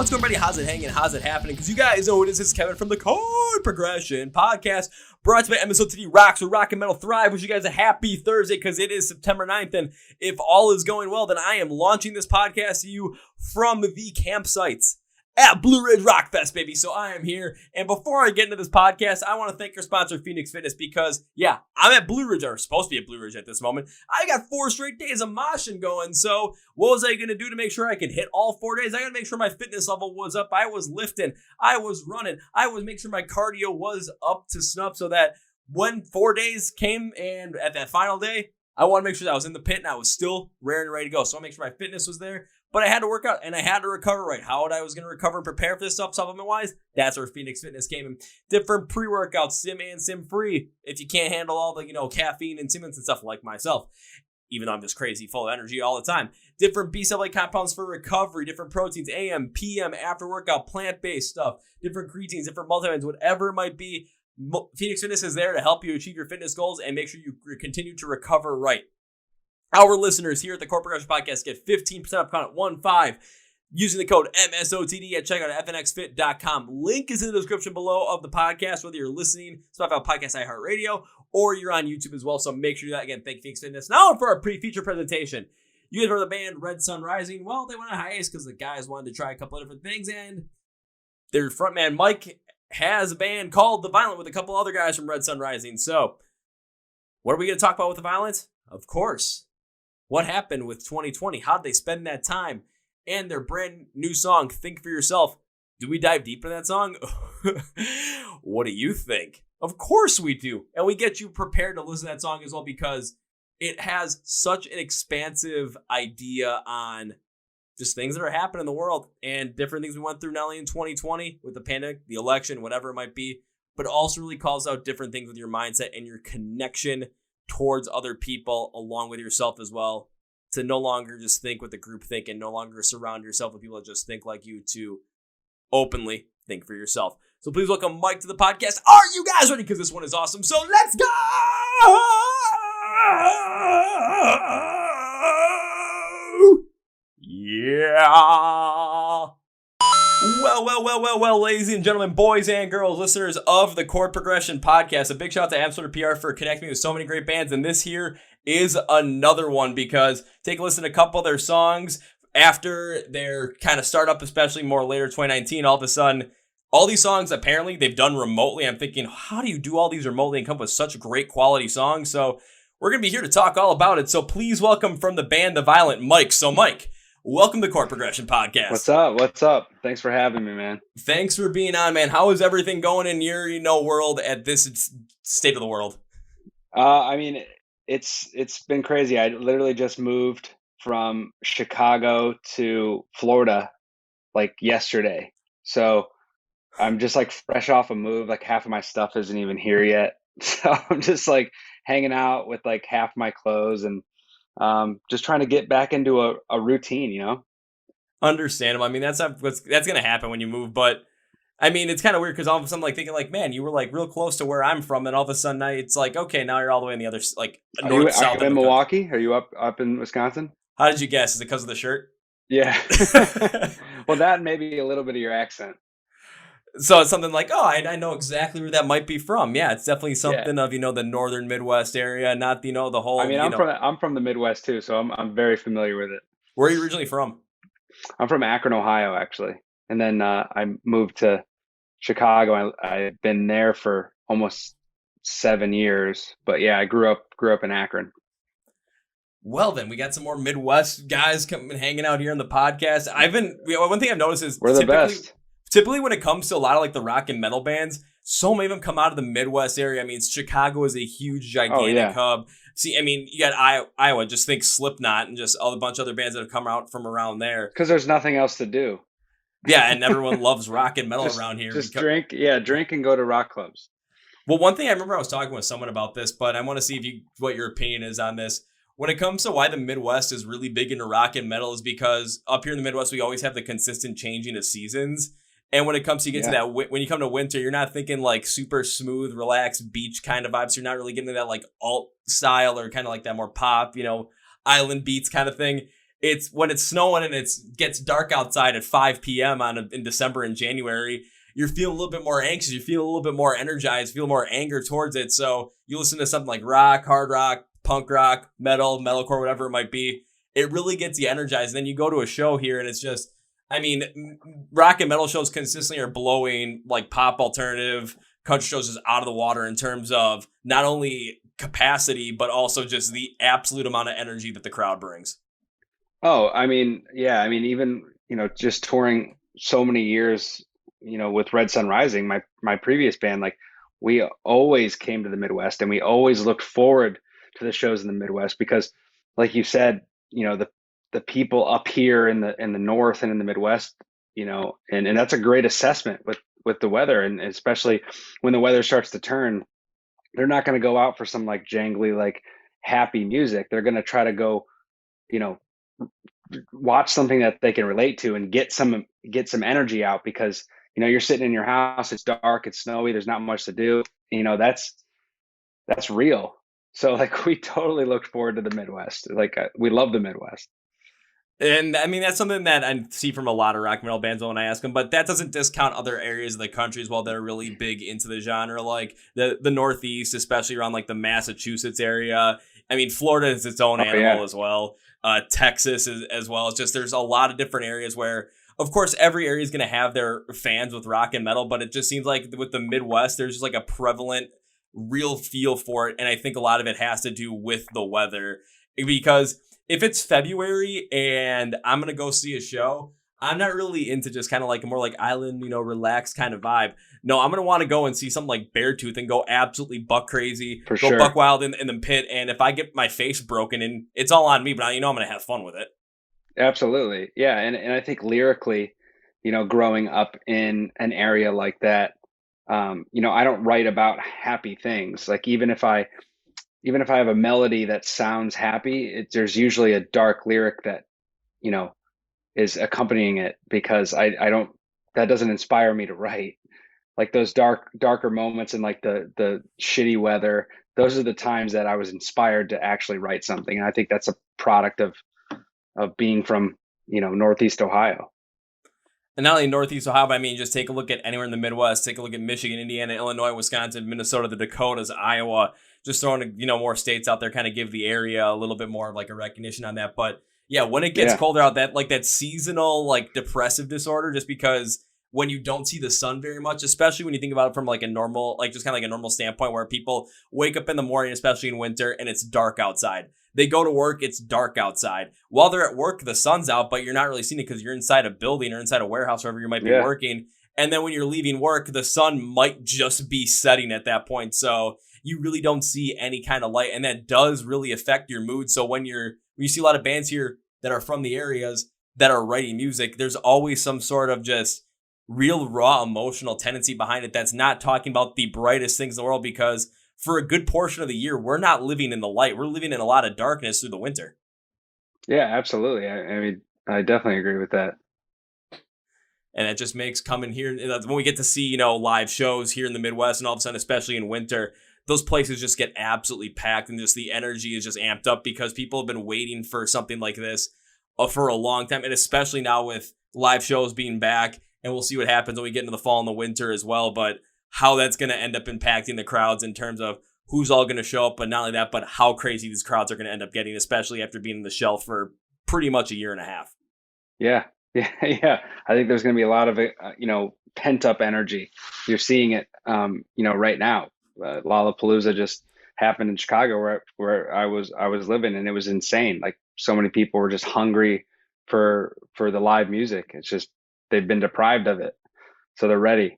What's going on, everybody? How's it hanging? How's it happening? Because you guys know this is Kevin from the Chord Progression podcast, brought to you by MSOTD Rocks, where rock and metal thrive. Wish you guys a happy Thursday, because it is September 9th, and if all is going well, then I am launching this podcast to you from the campsites at Blue Ridge Rock Fest, baby. So I am here, and before I get into this podcast, I want to thank our sponsor, Phoenix Fitness, because, yeah, I'm at Blue Ridge, or supposed to be at Blue Ridge at this moment. I got 4 straight days of moshing going, so what was I going to do to make sure I could hit all 4 days? I got to make sure my fitness level was up. I was lifting, I was running, I was making sure my cardio was up to snuff, so that when 4 days came and at that final day, I want to make sure that I was in the pit and I was still raring and ready to go. So I make sure my fitness was there. But I had to work out and I had to recover right. How I was going to recover and prepare for this stuff supplement-wise, that's where Phoenix Fitness came in. Different pre-workouts, sim and sim-free. If you can't handle all the, caffeine and stimulants and stuff like myself, even though I'm just crazy, full of energy all the time. Different B-cell-like compounds for recovery, different proteins, AM, PM, after workout, plant-based stuff, different creatines, different multivitamins, whatever it might be. Phoenix Fitness is there to help you achieve your fitness goals and make sure you continue to recover right. Our listeners here at the Chord Progression Podcast get 15% off count 15 using the code MSOTD at checkout at fnxfit.com. Link is in the description below of the podcast, whether you're listening Spotify podcast, iHeart Radio, or you're on YouTube as well. So make sure you do that. Again, thank you, Phoenix Fitness. Now for our pre-feature presentation. You guys remember the band Red Sun Rising? Well, they went on hiatus because the guys wanted to try a couple of different things, and their frontman Mike has a band called The Violent with a couple other guys from Red Sun Rising. So what are we going to talk about with The Violent? Of course, what happened with 2020? How did they spend that time? And their brand new song, Think For Yourself. Do we dive deep in that song? What do you think? Of course we do. And we get you prepared to listen to that song as well, because it has such an expansive idea on just things that are happening in the world and different things we went through, not only in 2020 with the pandemic, the election, whatever it might be, but also really calls out different things with your mindset and your connection towards other people along with yourself as well, to no longer just think what the group think and no longer surround yourself with people that just think like you, to openly think for yourself. So please welcome Mike to the podcast. Are you guys ready? Because this one is awesome. So let's go! Yeah. Well, ladies and gentlemen, boys and girls, listeners of the Chord Progression podcast, a big shout out to Absolute PR for connecting me with so many great bands. And this here is another one, because take a listen to a couple of their songs after their kind of startup, especially more later 2019. All of a sudden, all these songs apparently they've done remotely. I'm thinking, how do you do all these remotely and come up with such great quality songs? So we're going to be here to talk all about it. So please welcome from the band The Violent, Mike. So Mike, welcome to the Chord Progression podcast. What's up? Thanks for having me, man. Thanks for being on, man. How is everything going in your, world at this state of the world? I mean, it's been crazy. I literally just moved from Chicago to Florida like yesterday. So I'm just like fresh off a move. Like half of my stuff isn't even here yet. So I'm just like hanging out with like half my clothes and just trying to get back into a routine, Understandable. I mean, that's going to happen when you move, but I mean, it's kind of weird because all of a sudden, like thinking like, man, you were like real close to where I'm from, and all of a sudden now it's like, okay, now you're all the way in the other, like north, south. Are you in Milwaukee? Are you up in Wisconsin? How did you guess? Is it because of the shirt? Yeah. Well, that and maybe a little bit of your accent. So it's something like, oh, I know exactly where that might be from. Yeah, it's definitely something of, the northern Midwest area, not, the whole. I mean, I'm from the Midwest too, so I'm very familiar with it. Where are you originally from? I'm from Akron, Ohio, actually. And then I moved to Chicago. I've been there for almost 7 years. But yeah, I grew up in Akron. Well, then we got some more Midwest guys coming hanging out here on the podcast. One thing I've noticed is we're the best. Typically, when it comes to a lot of like the rock and metal bands, so many of them come out of the Midwest area. I mean, Chicago is a huge, gigantic hub. See, I mean, you got Iowa. Just think Slipknot and just a bunch of other bands that have come out from around there. Because there's nothing else to do. Yeah, and everyone loves rock and metal around here. Just drink and go to rock clubs. Well, one thing I remember I was talking with someone about this, but I want to see what your opinion is on this. When it comes to why the Midwest is really big into rock and metal is because up here in the Midwest, we always have the consistent changing of seasons. And when it comes to to that, when you come to winter, you're not thinking like super smooth, relaxed beach kind of vibes. You're not really getting that like alt style or kind of like that more pop, island beats kind of thing. it's when it's snowing and gets dark outside at 5 p.m. in December and January, you're feeling a little bit more anxious, you feel a little bit more energized, feel more anger towards it. So you listen to something like rock, hard rock, punk rock, metalcore, whatever it might be. It really gets you energized. And then you go to a show here and it's just, I mean, rock and metal shows consistently are blowing like pop alternative country shows just out of the water in terms of not only capacity, but also just the absolute amount of energy that the crowd brings. Oh, I mean, yeah, I mean, even, just touring so many years, with Red Sun Rising, my previous band, like we always came to the Midwest and we always looked forward to the shows in the Midwest because, like you said, the people up here in the North and in the Midwest, and that's a great assessment with the weather, and especially when the weather starts to turn, they're not going to go out for some like jangly, like happy music. They're going to try to go, you know, watch something that they can relate to and get some energy out because, you're sitting in your house, it's dark, it's snowy, there's not much to do. That's real. So like we totally looked forward to the Midwest. Like we love the Midwest. And I mean, that's something that I see from a lot of rock metal bands when I ask them, but that doesn't discount other areas of the country as well that are really big into the genre, like the Northeast, especially around like the Massachusetts area. I mean, Florida is its own animal as well. Texas as well. It's just there's a lot of different areas where, of course, every area is going to have their fans with rock and metal, but it just seems like with the Midwest, there's just like a prevalent real feel for it. And I think a lot of it has to do with the weather because if it's February and I'm going to go see a show, I'm not really into just kind of like a more like island, relaxed kind of vibe. No, I'm going to want to go and see something like Beartooth and go absolutely buck crazy, For go sure. buck wild in the pit. And if I get my face broken and it's all on me, but I'm going to have fun with it. Absolutely. Yeah. And I think lyrically, growing up in an area like that, I don't write about happy things. Like even if I have a melody that sounds happy, there's usually a dark lyric that, is accompanying it because I don't, that doesn't inspire me to write. Like those darker moments and like the shitty weather, those are the times that I was inspired to actually write something. And I think that's a product of being from, Northeast Ohio. And not only Northeast Ohio, but I mean, just take a look at anywhere in the Midwest. Take a look at Michigan, Indiana, Illinois, Wisconsin, Minnesota, the Dakotas, Iowa. Just throwing, more states out there, kind of give the area a little bit more of like a recognition on that. But yeah, when it gets colder out, that seasonal like depressive disorder, just because when you don't see the sun very much, especially when you think about it from like a normal, like just kind of like a normal standpoint where people wake up in the morning, especially in winter, and it's dark outside. They go to work, it's dark outside. While they're at work, the sun's out, but you're not really seeing it because you're inside a building or inside a warehouse, wherever you might be working. And then when you're leaving work, the sun might just be setting at that point. So you really don't see any kind of light. And that does really affect your mood. So when you see a lot of bands here that are from the areas that are writing music, there's always some sort of just real raw emotional tendency behind it that's not talking about the brightest things in the world, because for a good portion of the year, we're not living in the light. We're living in a lot of darkness through the winter. Yeah, absolutely. I mean, I definitely agree with that. And it just makes coming here, when we get to see, live shows here in the Midwest, and all of a sudden, especially in winter, those places just get absolutely packed, and just the energy is just amped up because people have been waiting for something like this for a long time. And especially now with live shows being back, and we'll see what happens when we get into the fall and the winter as well. But how that's going to end up impacting the crowds in terms of who's all going to show up, but not only that, but how crazy these crowds are going to end up getting, especially after being in the shelf for pretty much a year and a half. Yeah. I think there's going to be a lot of, pent up energy. You're seeing it, right now. Lollapalooza just happened in Chicago where I was living, and it was insane. Like so many people were just hungry for the live music. It's just, they've been deprived of it. So they're ready.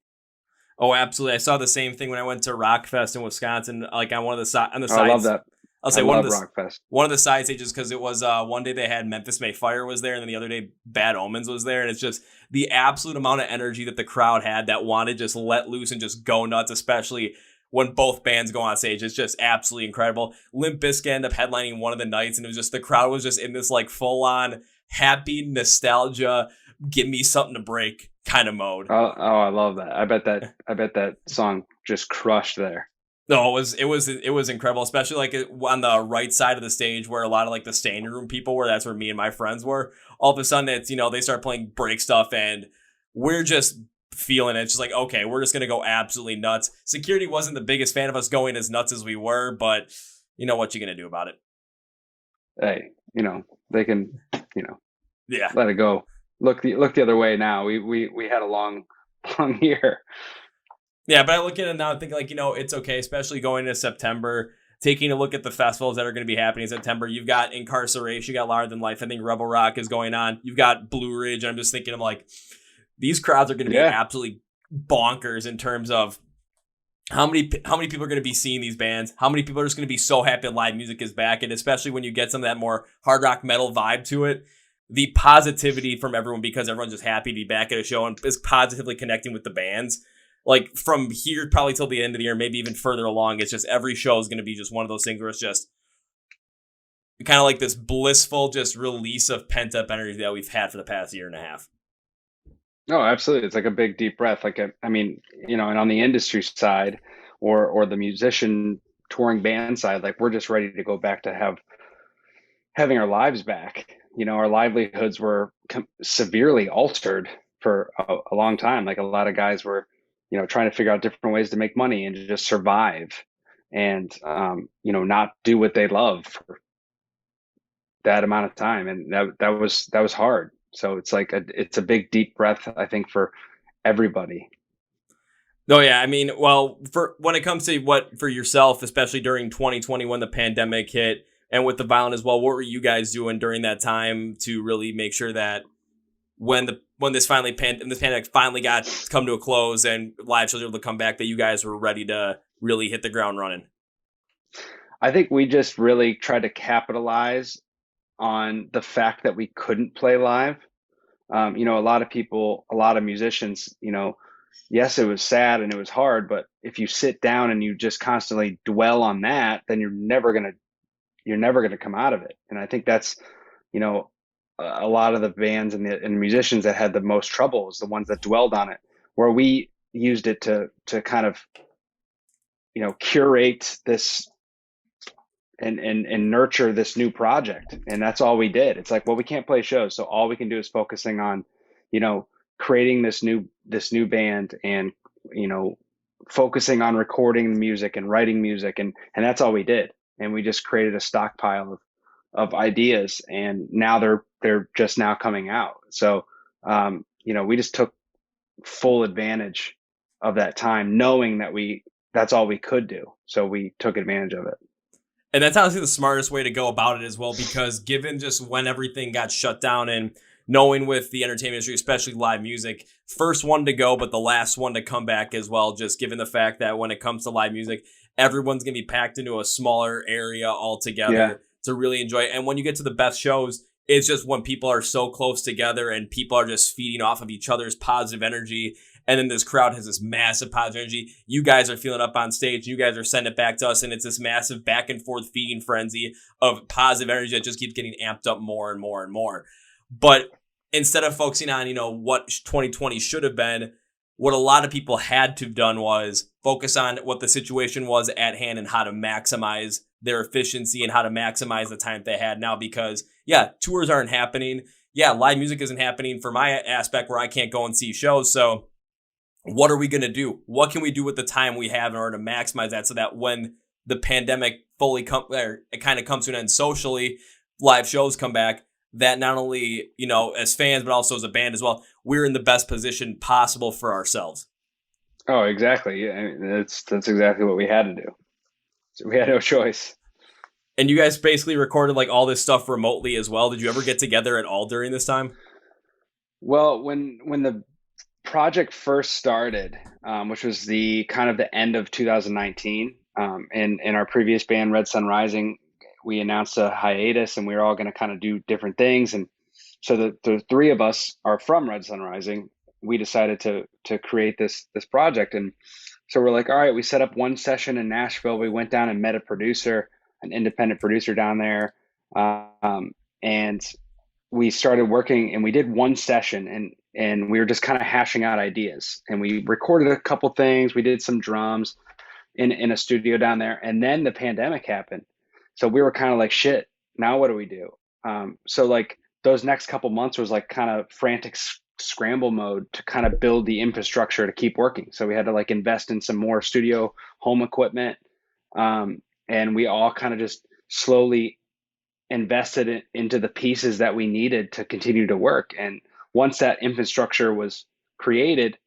Oh, absolutely. I saw the same thing when I went to Rockfest in Wisconsin, like on one of the sides. I love that. I'll say one of the side stages, because it was one day they had Memphis May Fire was there, and then the other day Bad Omens was there, and it's just the absolute amount of energy that the crowd had that wanted just let loose and just go nuts, especially when both bands go on stage. It's just absolutely incredible. Limp Bizkit ended up headlining one of the nights, and it was just the crowd was just in this like full on happy nostalgia, give me something to break kind of mode. Oh, I love that. I bet that song just crushed there. No, it was incredible, especially like on the right side of the stage where a lot of like the standing room people were. That's where me and my friends were. All of a sudden, it's they start playing break stuff, and we're just feeling it. It's just like, okay, we're just gonna go absolutely nuts. Security wasn't the biggest fan of us going as nuts as we were, but you know what you gonna do about it? Hey, they can, you know, Yeah. let it go. Look the other way now. We had a long long year. Yeah, but I look at it now and think like, it's okay, especially going into September, taking a look at the festivals that are going to be happening in September. You've got Incarceration, you got Larger Than Life. I think Rebel Rock is going on. You've got Blue Ridge. And I'm just thinking, I'm like, these crowds are going to be Yeah. absolutely bonkers in terms of how many people are going to be seeing these bands, how many people are just going to be so happy that live music is back, and especially when you get some of that more hard rock metal vibe to it, the positivity from everyone because everyone's just happy to be back at a show and is positively connecting with the bands. Like from here probably till the end of the year, maybe even further along, it's just every show is going to be just one of those things where it's just kind of like this blissful just release of pent up energy that we've had for the past year and a half. No, absolutely. It's like a big deep breath. I mean, and on the industry side or the musician touring band side, like we're just ready to go back to having our lives back. Our livelihoods were severely altered for a long time. Like a lot of guys were, trying to figure out different ways to make money and to just survive and, not do what they love for that amount of time. And that was hard. So it's like it's a big deep breath, I think, for everybody. Oh yeah, I mean, well, for when it comes to what for yourself, especially during 2020 when the pandemic hit and with the violent as well, what were you guys doing during that time to really make sure that when this pandemic finally got come to a close and live shows were able to come back, that you guys were ready to really hit the ground running? I think we just really tried to capitalize on the fact that we couldn't play live. A lot of people, a lot of musicians, yes, it was sad and it was hard, but if you sit down and you just constantly dwell on that, then you're never gonna come out of it. And I think that's, you know, a lot of the bands and musicians that had the most trouble is the ones that dwelled on it, where we used it to kind of, curate this and nurture this new project. And that's all we did. It's like, well, we can't play shows, so all we can do is focusing on, you know, creating this new band and, you know, focusing on recording music and writing music, and that's all we did. And we just created a stockpile of ideas, and now they're just now coming out. So we just took full advantage of that time, knowing that that's all we could do. So we took advantage of it. And that's honestly the smartest way to go about it as well, because given just when everything got shut down and knowing with the entertainment industry, especially live music, first one to go, but the last one to come back as well, just given the fact that when it comes to live music, everyone's going to be packed into a smaller area altogether Yeah. to really enjoy it. And when you get to the best shows, it's just when people are so close together and people are just feeding off of each other's positive energy. And then this crowd has this massive positive energy. You guys are feeling up on stage. You guys are sending it back to us. And it's this massive back and forth feeding frenzy of positive energy that just keeps getting amped up more and more and more. But instead of focusing on, what 2020 should have been, what a lot of people had to have done was focus on what the situation was at hand and how to maximize their efficiency and how to maximize the time they had now. Because, yeah, tours aren't happening. Yeah, live music isn't happening for my aspect where I can't go and see shows. So what are we going to do? What can we do with the time we have in order to maximize that so that when the pandemic fully it kind of comes to an end socially, live shows come back, that not only, as fans, but also as a band as well, we're in the best position possible for ourselves. Oh, exactly. Yeah, I mean, that's exactly what we had to do. So we had no choice. And you guys basically recorded like all this stuff remotely as well. Did you ever get together at all during this time? Well, when the project first started, which was the kind of the end of 2019, in our previous band, Red Sun Rising, we announced a hiatus, and we were all going to kind of do different things. And so the three of us are from Red Sun Rising. We decided to create this project, and so we're like, all right. We set up one session in Nashville. We went down and met a producer, an independent producer down there, and we started working. And we did one session, and we were just kind of hashing out ideas. And we recorded a couple things. We did some drums, in a studio down there. And then the pandemic happened. So we were kind of like, shit, now what do we do? So like those next couple months was like kind of frantic scramble mode to kind of build the infrastructure to keep working. So we had to like invest in some more studio home equipment. And we all kind of just slowly invested into the pieces that we needed to continue to work. And once that infrastructure was created,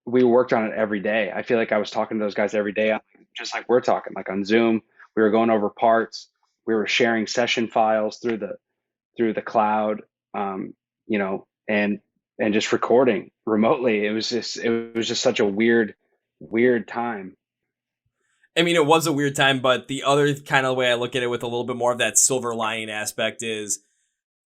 we worked on it every day. I feel like I was talking to those guys every day, just like we're talking, like on Zoom. We were going over parts. We were sharing session files through the cloud, and just recording remotely. It was just such a weird time. I mean, it was a weird time, but the other kind of way I look at it with a little bit more of that silver lining aspect is,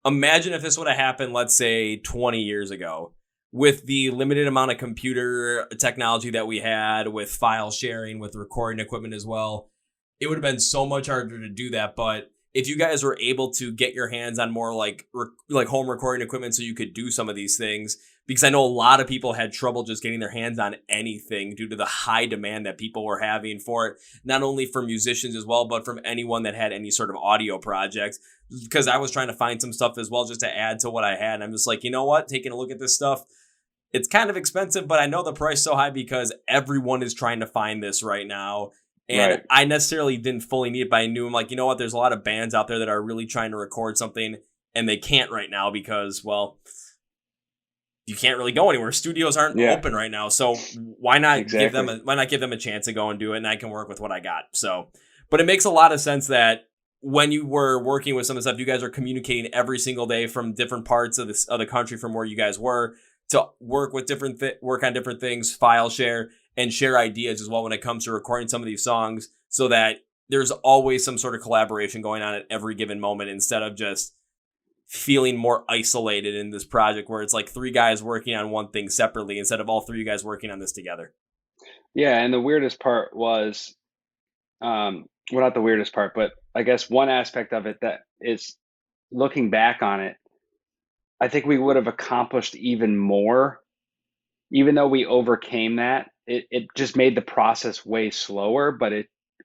imagine if this would have happened, let's say 20 years ago, with the limited amount of computer technology that we had, with file sharing, with recording equipment as well. It would have been so much harder to do that. But if you guys were able to get your hands on more like home recording equipment so you could do some of these things, because I know a lot of people had trouble just getting their hands on anything due to the high demand that people were having for it, not only for musicians as well, but from anyone that had any sort of audio project. Because I was trying to find some stuff as well just to add to what I had. And I'm just like, you know what? Taking a look at this stuff, it's kind of expensive, but I know the price is so high because everyone is trying to find this right now. And right. I necessarily didn't fully need it, but I knew, I'm like, you know what? There's a lot of bands out there that are really trying to record something and they can't right now because, well, you can't really go anywhere. Studios aren't open right now. So why not give them a chance to go and do it? And I can work with what I got. So, but it makes a lot of sense that when you were working with some of the stuff, you guys are communicating every single day from different parts of the country from where you guys were to work with work on different things, file share, and share ideas as well when it comes to recording some of these songs, so that there's always some sort of collaboration going on at every given moment, instead of just feeling more isolated in this project where it's like three guys working on one thing separately instead of all three of you guys working on this together. Yeah. And the weirdest part was, well, not the weirdest part, but I guess one aspect of it that is, looking back on it, I think we would have accomplished even more, even though we overcame that. It just made the process way slower, but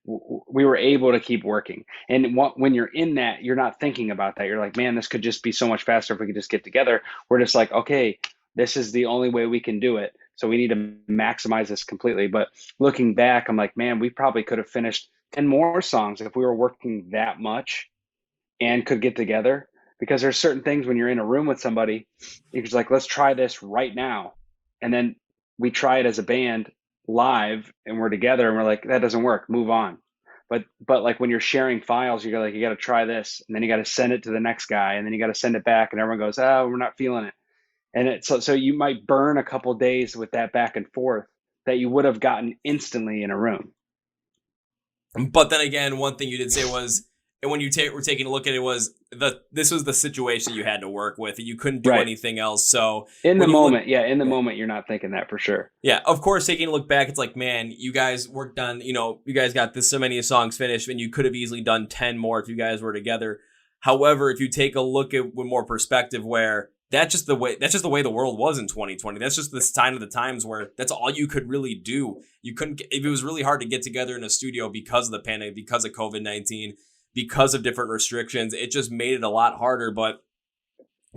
we were able to keep working. And when you're in that, you're not thinking about that. You're like, man, this could just be so much faster if we could just get together. We're just like, okay, this is the only way we can do it. So we need to maximize this completely. But looking back, I'm like, man, we probably could have finished 10 more songs if we were working that much and could get together. Because there's certain things when you're in a room with somebody, you're just like, let's try this right now. And then we try it as a band live and we're together and we're like, that doesn't work, move on. But like when you're sharing files, you got to try this, and then you got to send it to the next guy, and then you got to send it back, and everyone goes, we're not feeling it. And so you might burn a couple of days with that back and forth that you would have gotten instantly in a room. But then again, one thing you did say was, and when you were taking a look at it, was this was the situation you had to work with. You couldn't do anything else. So in the moment, you're not thinking that for sure. Yeah, of course, taking a look back, it's like, man, you guys worked on, you guys got so many songs finished, and you could have easily done 10 more if you guys were together. However, if you take a look at with more perspective, where that's just the way the world was in 2020. That's just the sign of the times where that's all you could really do. You couldn't, if it was really hard to get together in a studio because of the pandemic, because of COVID-19. Because of different restrictions, it just made it a lot harder. But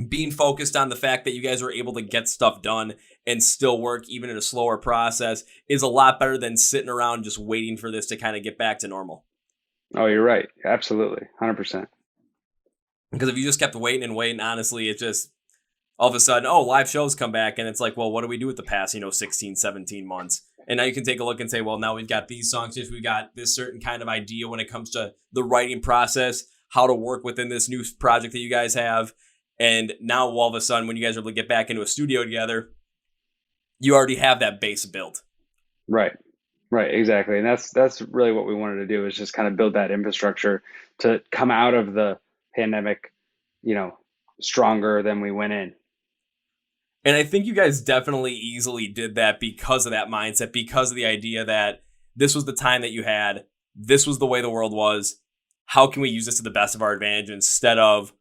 being focused on the fact that you guys were able to get stuff done and still work even in a slower process is a lot better than sitting around just waiting for this to kind of get back to normal. Oh, you're right. Absolutely. 100%. Because if you just kept waiting, honestly, it just, all of a sudden, live shows come back, and it's like, well, what do we do with the past, 16, 17 months? And now you can take a look and say, well, now we've got these songs, we've got this certain kind of idea when it comes to the writing process, how to work within this new project that you guys have. And now all of a sudden, when you guys are able to get back into a studio together, you already have that base built. Right, exactly. And that's really what we wanted to do, is just kind of build that infrastructure to come out of the pandemic, stronger than we went in. And I think you guys definitely easily did that because of that mindset, because of the idea that this was the time that you had, this was the way the world was. How can we use this to the best of our advantage instead of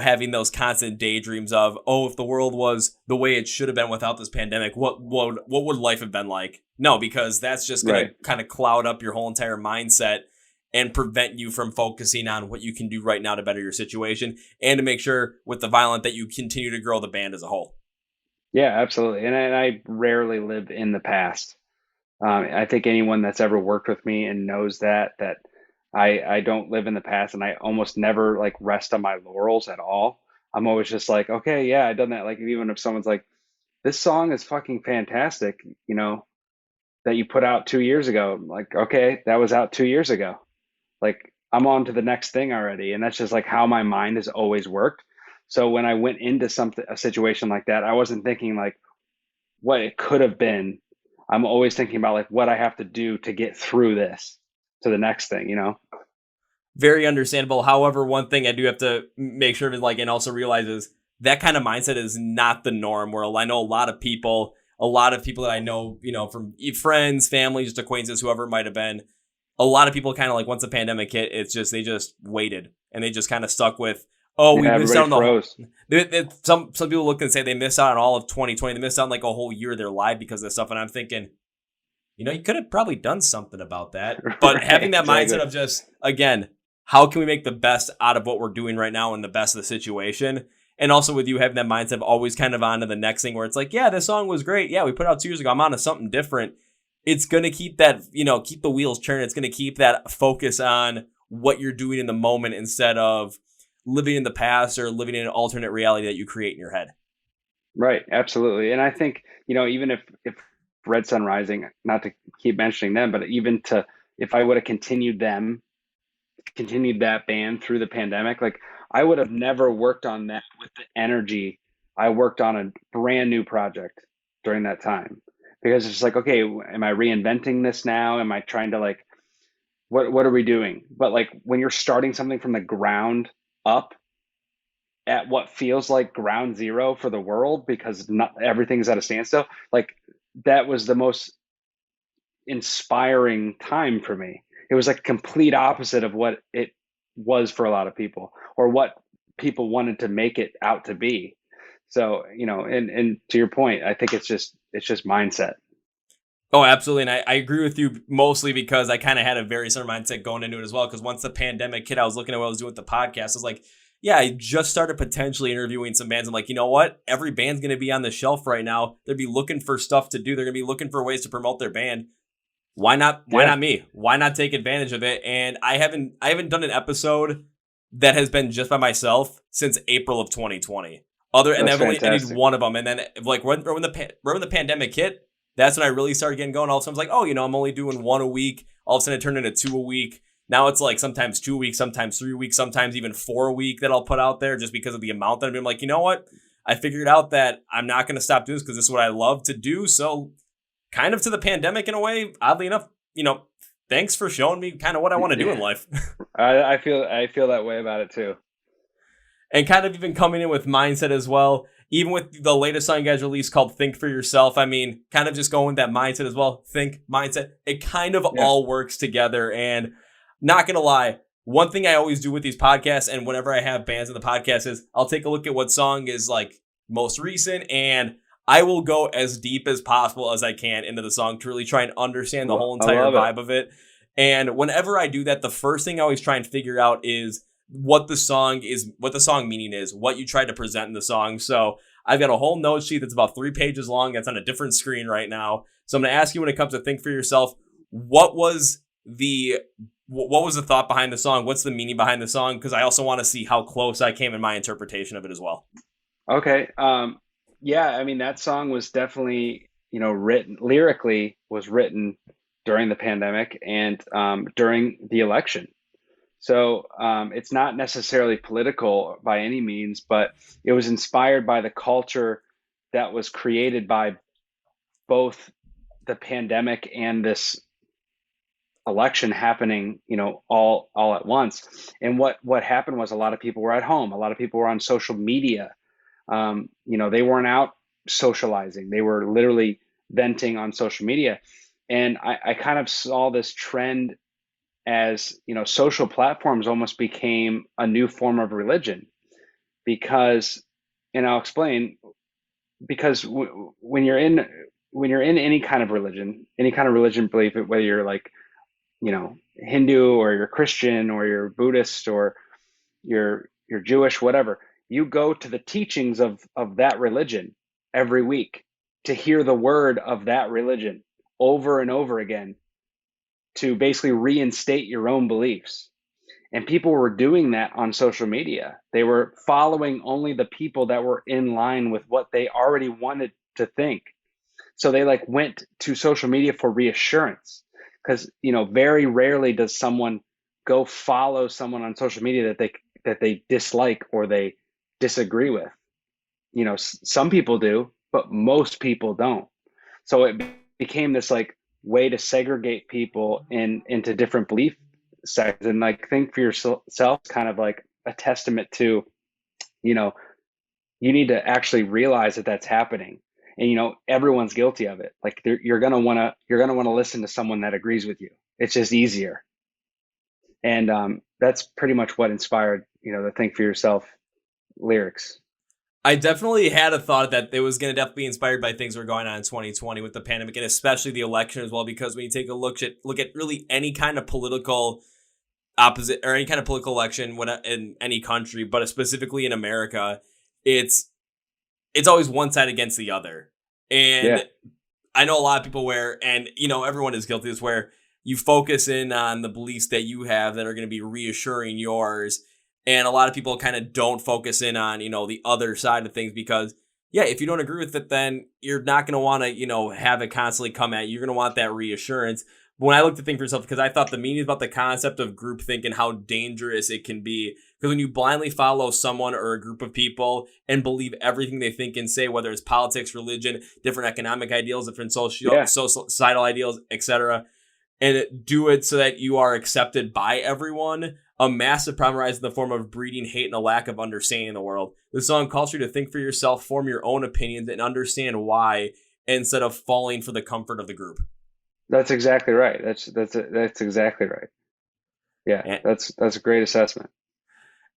having those constant daydreams of, oh, if the world was the way it should have been without this pandemic, what would life have been like? No, because that's just going to Right. kind of cloud up your whole entire mindset and prevent you from focusing on what you can do right now to better your situation and to make sure with the violent that you continue to grow the band as a whole. Yeah, absolutely. And I rarely live in the past. I think anyone that's ever worked with me and knows that I don't live in the past, and I almost never like rest on my laurels at all. I'm always just like, okay, yeah, I done that. Like even if someone's like, this song is fucking fantastic, you know, that you put out 2 years ago. I'm like, okay, that was out 2 years ago. Like I'm on to the next thing already. And that's just like how my mind has always worked. So when I went into a situation like that, I wasn't thinking like what it could have been. I'm always thinking about like what I have to do to get through this to the next thing, you know? Very understandable. However, one thing I do have to make sure to like and also realize is that kind of mindset is not the norm. Where I know a lot of people that I know, from friends, family, just acquaintances, whoever it might have been, a lot of people kind of like once the pandemic hit, it's just they just waited and they just kind of stuck with, oh, we Yeah, missed everybody out on froze. some people look and say they missed out on all of 2020. They missed out on like a whole year of their life because of this stuff. And I'm thinking, you could have probably done something about that. But Right, having that mindset exactly. of just, again, how can we make the best out of what we're doing right now and the best of the situation? And also with you having that mindset of always kind of on to the next thing where it's like, yeah, this song was great. Yeah, we put it out 2 years ago. I'm on to something different. It's going to keep that, keep the wheels turning. It's going to keep that focus on what you're doing in the moment instead of living in the past or living in an alternate reality that you create in your head. Right, absolutely. And I think, even if Red Sun Rising, not to keep mentioning them, but even to if I would have continued that band through the pandemic, like I would have never worked on that with the energy I worked on a brand new project during that time. Because it's like, okay, am I reinventing this now? Am I trying to like what are we doing? But like when you're starting something from the ground up at what feels like ground zero for the world because not everything's at a standstill, like that was the most inspiring time for me. It was like complete opposite of what it was for a lot of people or what people wanted to make it out to be. So, and to your point, I think it's just mindset. Oh, absolutely. And I agree with you mostly because I kind of had a very similar mindset going into it as well. Because once the pandemic hit, I was looking at what I was doing with the podcast. I was like, yeah, I just started potentially interviewing some bands. I'm like, you know what? Every band's going to be on the shelf right now. They'll be looking for stuff to do. They're going to be looking for ways to promote their band. Why not? Why Yeah, not me? Why not take advantage of it? And I haven't done an episode that has been just by myself since April of 2020. And that's I did fantastic. one of them, and then like when the pandemic hit, that's when I really started getting going. All of a sudden, I was like, oh, I'm only doing one a week. All of a sudden, it turned into two a week. Now it's like sometimes 2 weeks, sometimes 3 weeks, sometimes even 4 a week that I'll put out there just because of the amount that I'm like, you know what? I figured out that I'm not going to stop doing this because this is what I love to do. So kind of to the pandemic in a way, oddly enough, thanks for showing me kind of what I want to do in Yeah, life. I feel that way about it too. And kind of even coming in with mindset as well. Even with the latest song you guys released called Think for Yourself, I mean, kind of just going with that mindset as well. Think, mindset. It kind of Yeah. all works together. And not going to lie, one thing I always do with these podcasts and whenever I have bands in the podcast is I'll take a look at what song is like most recent and I will go as deep as possible as I can into the song to really try and understand the whole I entire love it. vibe of it. And whenever I do that, the first thing I always try and figure out is what the song meaning is, what you try to present in the song. So I've got a whole note sheet that's about 3 pages long. That's on a different screen right now. So I'm going to ask you when it comes to Think for Yourself, what was the thought behind the song? What's the meaning behind the song? Because I also want to see how close I came in my interpretation of it as well. Okay. Yeah, I mean that song was definitely, written lyrically was written during the pandemic and during the election. So it's not necessarily political by any means, but it was inspired by the culture that was created by both the pandemic and this election happening, all at once. And what happened was a lot of people were at home, a lot of people were on social media. They weren't out socializing; they were literally venting on social media. And I kind of saw this trend as social platforms almost became a new form of religion. because, and I'll explain, because when you're in any kind of religion belief, whether you're like, Hindu, or you're Christian, or you're Buddhist, or you're Jewish, whatever, you go to the teachings of that religion every week to hear the word of that religion over and over again, to basically reinstate your own beliefs. And people were doing that on social media. They were following only the people that were in line with what they already wanted to think. So they like went to social media for reassurance, because very rarely does someone go follow someone on social media that they dislike or they disagree with. Some people do, but most people don't. So it became this like way to segregate people into different belief sects, and like think for yourself, kind of like a testament to, you know, you need to actually realize that that's happening. And everyone's guilty of it. Like you're gonna want to listen to someone that agrees with you. It's just easier. And that's pretty much what inspired the Think for Yourself lyrics. I definitely had a thought that it was going to definitely be inspired by things that were going on in 2020 with the pandemic, and especially the election as well, because when you take a look at really any kind of political opposite or any kind of political election in any country, but specifically in America, it's always one side against the other. And Yeah. I know a lot of people everyone is guilty of this, where you focus in on the beliefs that you have that are going to be reassuring yours. And a lot of people kind of don't focus in on, the other side of things, because, yeah, if you don't agree with it, then you're not going to want to, have it constantly come at you. You're going to want that reassurance. But when I looked at Think for Yourself, because I thought the meaning about the concept of groupthink and how dangerous it can be. Because when you blindly follow someone or a group of people and believe everything they think and say, whether it's politics, religion, different economic ideals, different societal ideals, etc., and do it so that you are accepted by everyone, a massive problem arises in the form of breeding hate and a lack of understanding in the world. The song calls you to think for yourself, form your own opinions, and understand why, instead of falling for the comfort of the group. That's exactly right. That's exactly right. Yeah, And, that's a great assessment.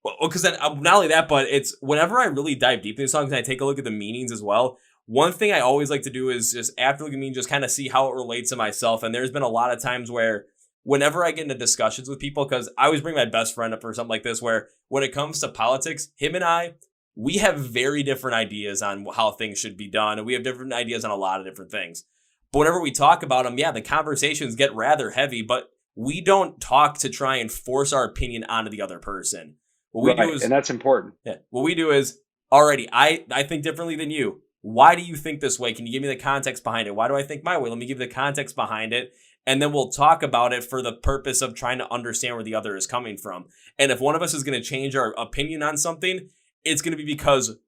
well, because then not only that, but it's whenever I really dive deep into songs and I take a look at the meanings as well. One thing I always like to do is just after looking at meaning, just kind of see how it relates to myself. And there's been a lot of times where whenever I get into discussions with people, because I always bring my best friend up for something like this, where when it comes to politics, him and I, we have very different ideas on how things should be done. And we have different ideas on a lot of different things. But whenever we talk about them, yeah, the conversations get rather heavy, but we don't talk to try and force our opinion onto the other person. What we do is, and that's important. Yeah, what we do is, alrighty, I think differently than you. Why do you think this way? Can you give me the context behind it? Why do I think my way? Let me give you the context behind it. And then we'll talk about it for the purpose of trying to understand where the other is coming from. And if one of us is going to change our opinion on something, it's going to be because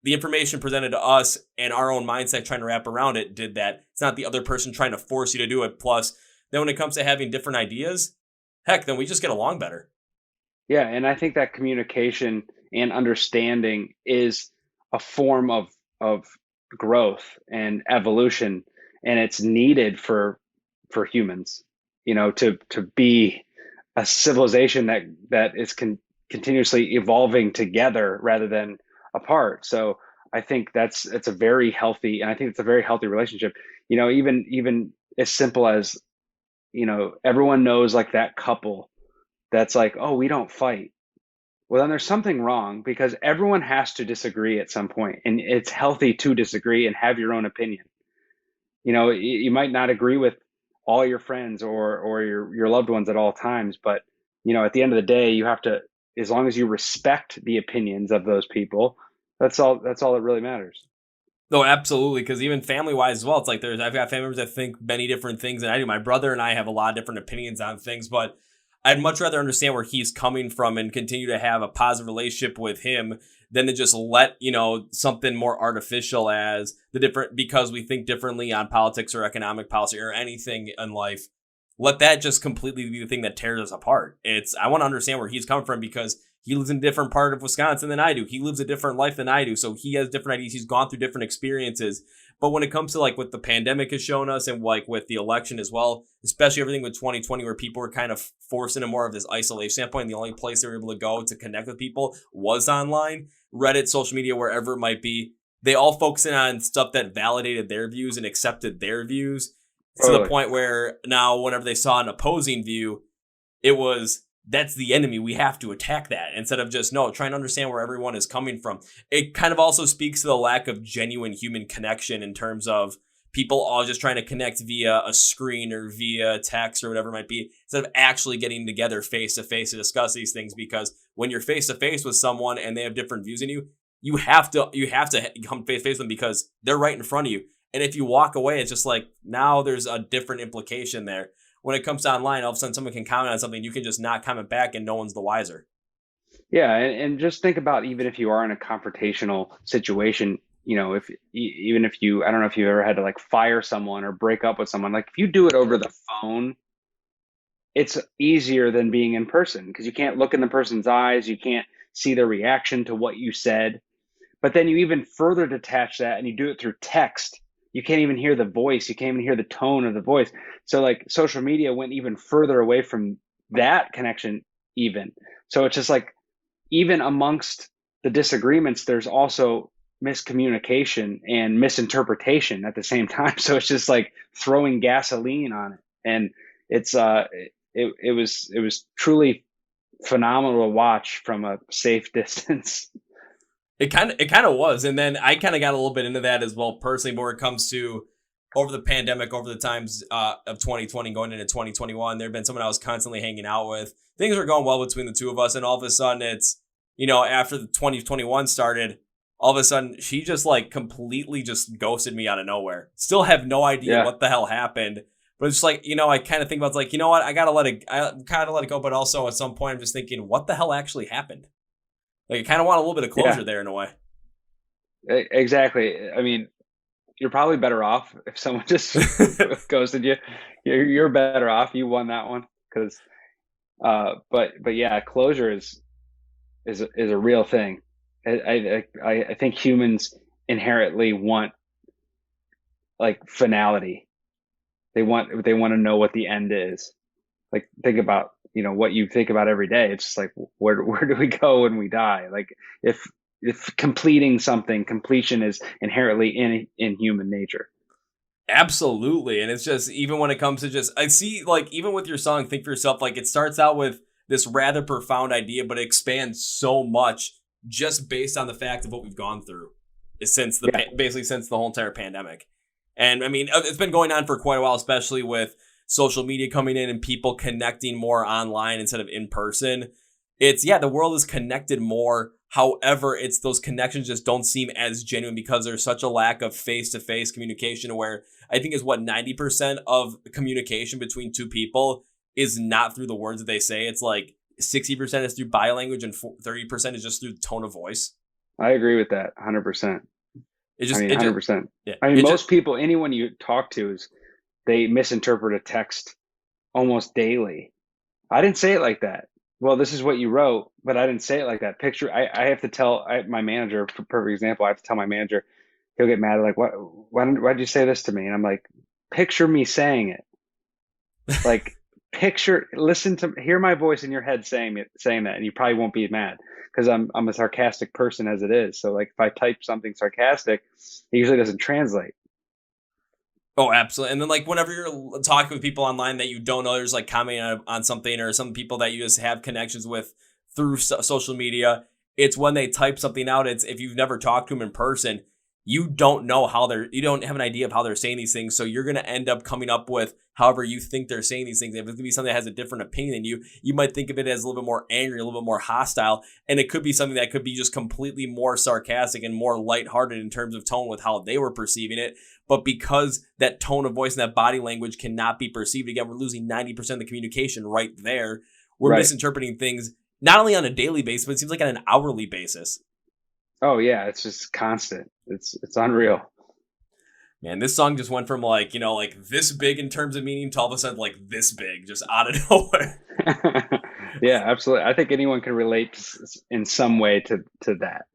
the information presented to us and our own mindset trying to wrap around it did that. It's not the other person trying to force you to do it. Plus, then when it comes to having different ideas, heck, then we just get along better. Yeah, and I think that communication and understanding is a form of growth and evolution, and it's needed for humans, to be a civilization that is continuously evolving together rather than apart. So I think it's a very healthy, and I think it's a very healthy relationship. Even as simple as, everyone knows like that couple that's like, oh, we don't fight. Well, then there's something wrong, because everyone has to disagree at some point, and it's healthy to disagree and have your own opinion. You might not agree with all your friends or your loved ones at all times, but at the end of the day, you have to, as long as you respect the opinions of those people, that's all that really matters. No, absolutely. Because even family wise as well, it's like I've got family members that think many different things than I do. My brother and I have a lot of different opinions on things, but I'd much rather understand where he's coming from and continue to have a positive relationship with him than to just let, something more artificial as because we think differently on politics or economic policy or anything in life. Let that just completely be the thing that tears us apart. I want to understand where he's coming from, because he lives in a different part of Wisconsin than I do. He lives a different life than I do. So he has different ideas. He's gone through different experiences. But when it comes to like what the pandemic has shown us and like with the election as well, especially everything with 2020, where people were kind of forced into more of this isolation standpoint, and the only place they were able to go to connect with people was online. Reddit, social media, wherever it might be, they all focus in on stuff that validated their views and accepted their views to the point where now whenever they saw an opposing view, it was, that's the enemy. We have to attack that instead of just, no, trying to understand where everyone is coming from. It kind of also speaks to the lack of genuine human connection in terms of people all just trying to connect via a screen or via text or whatever it might be, instead of actually getting together face to face to discuss these things. Because when you're face to face with someone and they have different views than you, you have to come face to face with them because they're right in front of you. And if you walk away, it's just like, now there's a different implication there. When it comes to online, all of a sudden someone can comment on something, you can just not comment back and no one's the wiser. Yeah, and just think about, even if you are in a confrontational situation, even if you, I don't know if you've ever had to like fire someone or break up with someone, like if you do it over the phone, it's easier than being in person because you can't look in the person's eyes, you can't see their reaction to what you said. But then you even further detach that and you do it through text. You can't even hear the voice. You can't even hear the tone of the voice. So like social media went even further away from that connection even. So it's just like, even amongst the disagreements, there's also miscommunication and misinterpretation at the same time. So it's just like throwing gasoline on it. And it's it was truly phenomenal to watch from a safe distance. It kind of was. And then I kind of got a little bit into that as well personally, but when it comes to over the pandemic, over the times of 2020 going into 2021, there had been someone I was constantly hanging out with. Things were going well between the two of us. And all of a sudden it's, after the 2021 started, all of a sudden she just like completely just ghosted me out of nowhere. Still have no idea what the hell happened. But it's just like, I kind of think about, it's like, you know what, I kind of let it go. But also at some point I'm just thinking, what the hell actually happened? Like I kind of want a little bit of closure there in a way. Exactly. I mean, you're probably better off if someone just ghosted you. You're better off. You won that one because, but yeah, closure is a real thing. I think humans inherently want like finality. They want to know what the end is. Like think about what you think about every day. It's just like where do we go when we die? Like if completion is inherently in human nature. Absolutely. And it's just, even when it comes to just, I see like, even with your song, Think for Yourself, like it starts out with this rather profound idea, but it expands so much just based on the fact of what we've gone through basically since the whole entire pandemic. And I mean, it's been going on for quite a while, especially with social media coming in and people connecting more online instead of in person. It's, the world is connected more. However, it's those connections just don't seem as genuine because there's such a lack of face-to-face communication, where I think is 90% of communication between two people is not through the words that they say. It's like 60% is through body language and 30% is just through tone of voice. I agree with that 100%. 100%. Yeah. Most people, anyone you talk to, they misinterpret a text almost daily. I didn't say it like that. Well, this is what you wrote, but I didn't say it like that. I have to tell my manager, for perfect example, I have to tell my manager, he'll get mad, like, why'd you say this to me? And I'm like, picture me saying it. Like, hear my voice in your head saying that, and you probably won't be mad because I'm a sarcastic person as it is. So like if I type something sarcastic, it usually doesn't translate. Oh, absolutely. And then like whenever you're talking with people online that you don't know, there's like commenting on something, or some people that you just have connections with through social media, it's when they type something out. It's, if you've never talked to them in person, you don't know you don't have an idea of how they're saying these things. So you're going to end up coming up with however you think they're saying these things. If it's going to be something that has a different opinion than you might think of it as a little bit more angry, a little bit more hostile. And it could be something that could be just completely more sarcastic and more lighthearted in terms of tone with how they were perceiving it. But because that tone of voice and that body language cannot be perceived, again, we're losing 90% of the communication right there. We're misinterpreting things not only on a daily basis, but it seems like on an hourly basis. Oh yeah, it's just constant. It's unreal. Man, this song just went from like, like this big in terms of meaning to all of a sudden like this big, just out of nowhere. Yeah, absolutely. I think anyone can relate in some way to that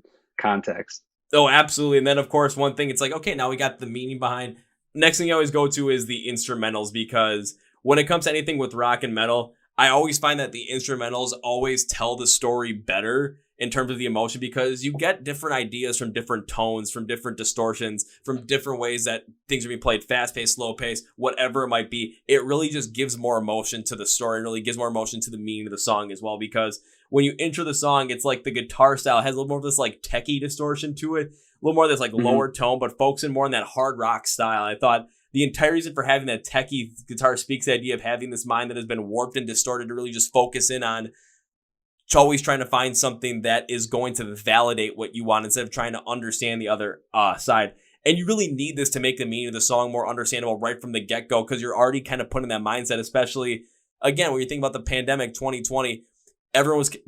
context. Oh, absolutely. And then of course, one thing, it's like, okay, now we got the meaning behind. Next thing you always go to is the instrumentals, because when it comes to anything with rock and metal, I always find that the instrumentals always tell the story better in terms of the emotion, because you get different ideas from different tones, from different distortions, from different ways that things are being played, fast paced, slow paced, whatever it might be. It really just gives more emotion to the story, and really gives more emotion to the meaning of the song as well, because when you enter the song, it's like the guitar style has a little more of this like techie distortion to it, a little more of this like lower tone, but focusing more on that hard rock style. I thought the entire reason for having that techie guitar speaks the idea of having this mind that has been warped and distorted to really just focus in on always trying to find something that is going to validate what you want instead of trying to understand the other side. And you really need this to make the meaning of the song more understandable right from the get-go, because you're already kind of put in that mindset, especially, again, when you think about the pandemic 2020,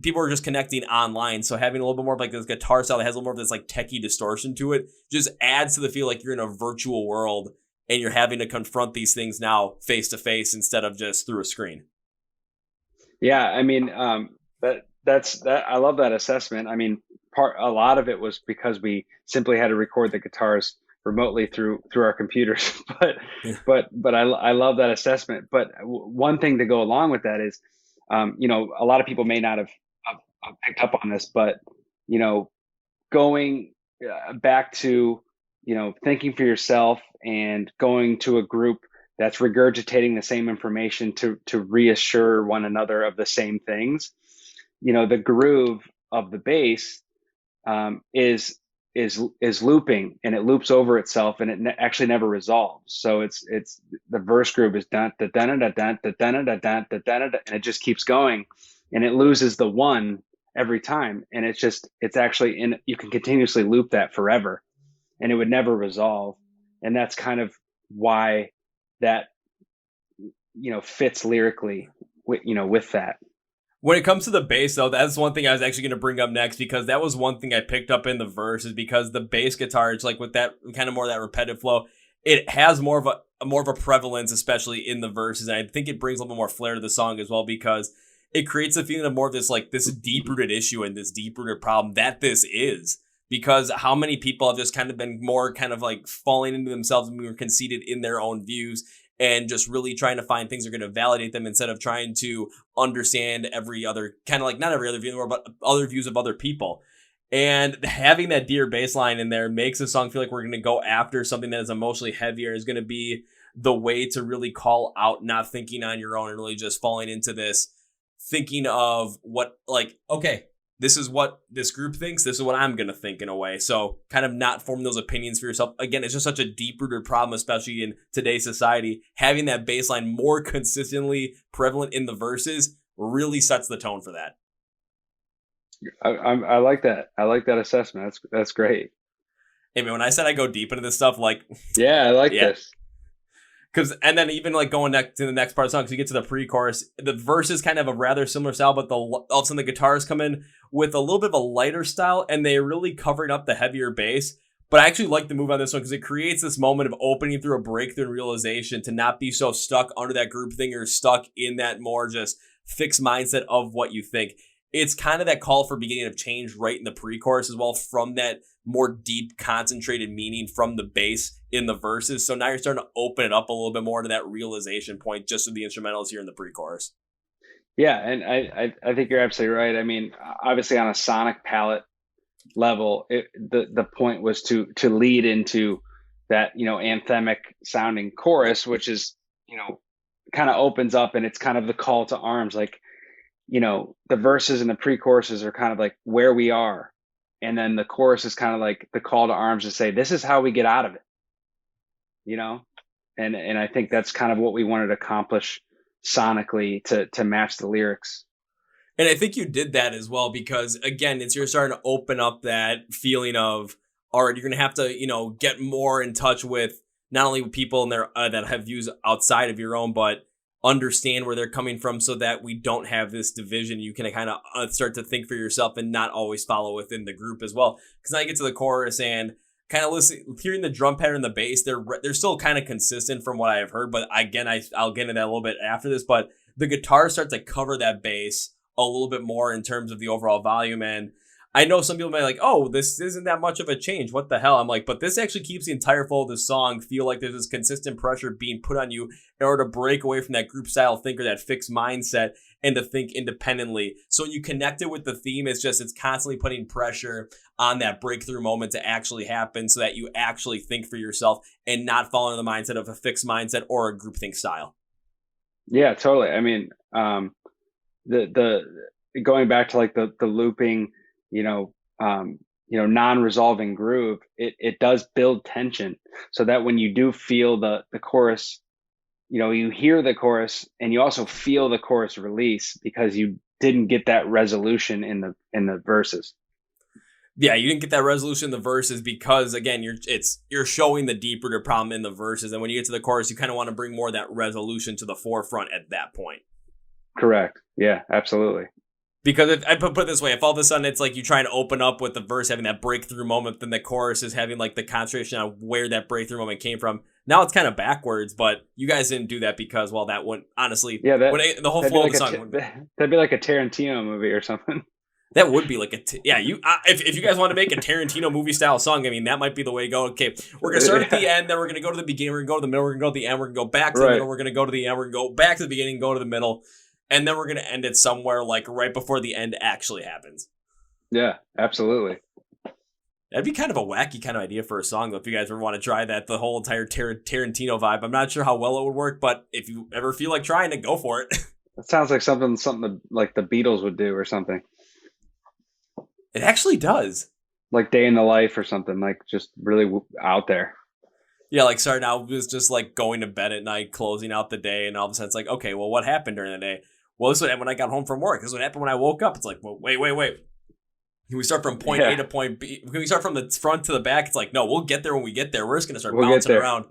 people were just connecting online. So having a little bit more of like this guitar style that has a little more of this like techie distortion to it just adds to the feel like you're in a virtual world and you're having to confront these things now face to face instead of just through a screen. Yeah, I mean, that's I love that assessment. I mean, a lot of it was because we simply had to record the guitars remotely through our computers. but I love that assessment. But one thing to go along with that is, a lot of people may not have picked up on this, but going back to thinking for yourself and going to a group that's regurgitating the same information to reassure one another of the same things. The groove of the bass is looping, and it loops over itself, and it actually never resolves. So it's the verse groove is dun da dun da dun da dun da dun da dun, and it just keeps going, and it loses the one every time, and it's actually you can continuously loop that forever, and it would never resolve, and that's kind of why that fits lyrically with that. When it comes to the bass, though, that's one thing I was actually going to bring up next, because that was one thing I picked up in the verse, is because the bass guitar, it's like with that kind of more of that repetitive flow, it has more of a prevalence, especially in the verses. And I think it brings a little bit more flair to the song as well, because it creates a feeling of more of this like this deep-rooted issue and this deep-rooted problem that this is. Because how many people have just kind of been more kind of like falling into themselves and being conceited in their own views, and just really trying to find things that are going to validate them instead of trying to understand every other, kind of like not every other view in the world, but other views of other people. And having that dear bass line in there makes the song feel like we're going to go after something that is emotionally heavier, is going to be the way to really call out not thinking on your own and really just falling into this thinking of what, like, okay, this is what this group thinks, this is what I'm going to think in a way. So kind of not forming those opinions for yourself. Again, it's just such a deep-rooted problem, especially in today's society. Having that bass line more consistently prevalent in the verses really sets the tone for that. I like that. I like that assessment. That's great. Hey, man, when I said I go deep into this stuff, like... Yeah, I like this. And then even like going to the next part of the song, because you get to the pre-chorus, the verses kind of have a rather similar style, but all of a sudden the guitars come in with a little bit of a lighter style, and they're really covering up the heavier bass. But I actually like the move on this one, because it creates this moment of opening through a breakthrough and realization to not be so stuck under that group thing, or stuck in that more just fixed mindset of what you think. It's kind of that call for beginning of change right in the pre-chorus as well, from that more deep, concentrated meaning from the bass in the verses. So now you're starting to open it up a little bit more to that realization point just with the instrumentals here in the pre-chorus. Yeah, and I think you're absolutely right. I mean, obviously on a sonic palette level, the point was to lead into that, anthemic sounding chorus, which is, kind of opens up, and it's kind of the call to arms. Like, the verses and the pre-choruses are kind of like where we are. And then the chorus is kind of like the call to arms to say, this is how we get out of it, and I think that's kind of what we wanted to accomplish sonically to match the lyrics. And I think you did that as well, because again, you're starting to open up that feeling of, all right, you're going to have to, get more in touch with not only people in there that have views outside of your own, but understand where they're coming from, so that we don't have this division. You can kind of start to think for yourself and not always follow within the group as well. Because now you get to the chorus and kind of hearing the drum pattern and the bass, they're still kind of consistent from what I have heard. But again, I'll get into that a little bit after this. But the guitar starts to cover that bass a little bit more in terms of the overall volume. And I know some people might be like, oh, this isn't that much of a change. What the hell? I'm like, but this actually keeps the entire flow of the song feel like there's this consistent pressure being put on you in order to break away from that group style think or that fixed mindset and to think independently. So when you connect it with the theme, it's constantly putting pressure on that breakthrough moment to actually happen so that you actually think for yourself and not fall into the mindset of a fixed mindset or a groupthink style. Yeah, totally. I mean, the going back to like the looping, you know, non-resolving groove, it does build tension so that when you do feel the chorus, you hear the chorus and you also feel the chorus release because you didn't get that resolution in the verses. Yeah, you didn't get that resolution in the verses because again, you're showing the deeper problem in the verses, and when you get to the chorus, you kind of want to bring more of that resolution to the forefront at that point. Correct. Yeah, absolutely. Because if I put it this way, if all of a sudden it's like you try and open up with the verse having that breakthrough moment, then the chorus is having like the concentration on where that breakthrough moment came from. Now it's kind of backwards, but you guys didn't do that because, well, that wouldn't honestly. Yeah, the whole flow of the song. That'd be like a Tarantino movie or something. That would be like if you guys want to make a Tarantino movie style song, I mean, that might be the way to go. Okay, we're going to start at the end, then we're going to go to the beginning, we're going to go to the middle, we're going to go to the end, we're going to go back to the middle, we're going to go to the end, we're going to go back to the beginning, go to the middle, and then we're going to end it somewhere like right before the end actually happens. Yeah, absolutely. That'd be kind of a wacky kind of idea for a song, though, if you guys ever want to try that, the whole entire Tarantino vibe. I'm not sure how well it would work, but if you ever feel like trying it, go for it. That sounds like something like the Beatles would do or something. It actually does. Like Day in the Life or something, like just really out there. Yeah, like starting out was just like going to bed at night, closing out the day, and all of a sudden it's like, okay, well, what happened during the day? Well, this is what happened when I got home from work. This is what happened when I woke up. It's like, well, wait. Can we start from point A to point B? Can we start from the front to the back? It's like, no, we'll get there when we get there. We're just going to start bouncing around.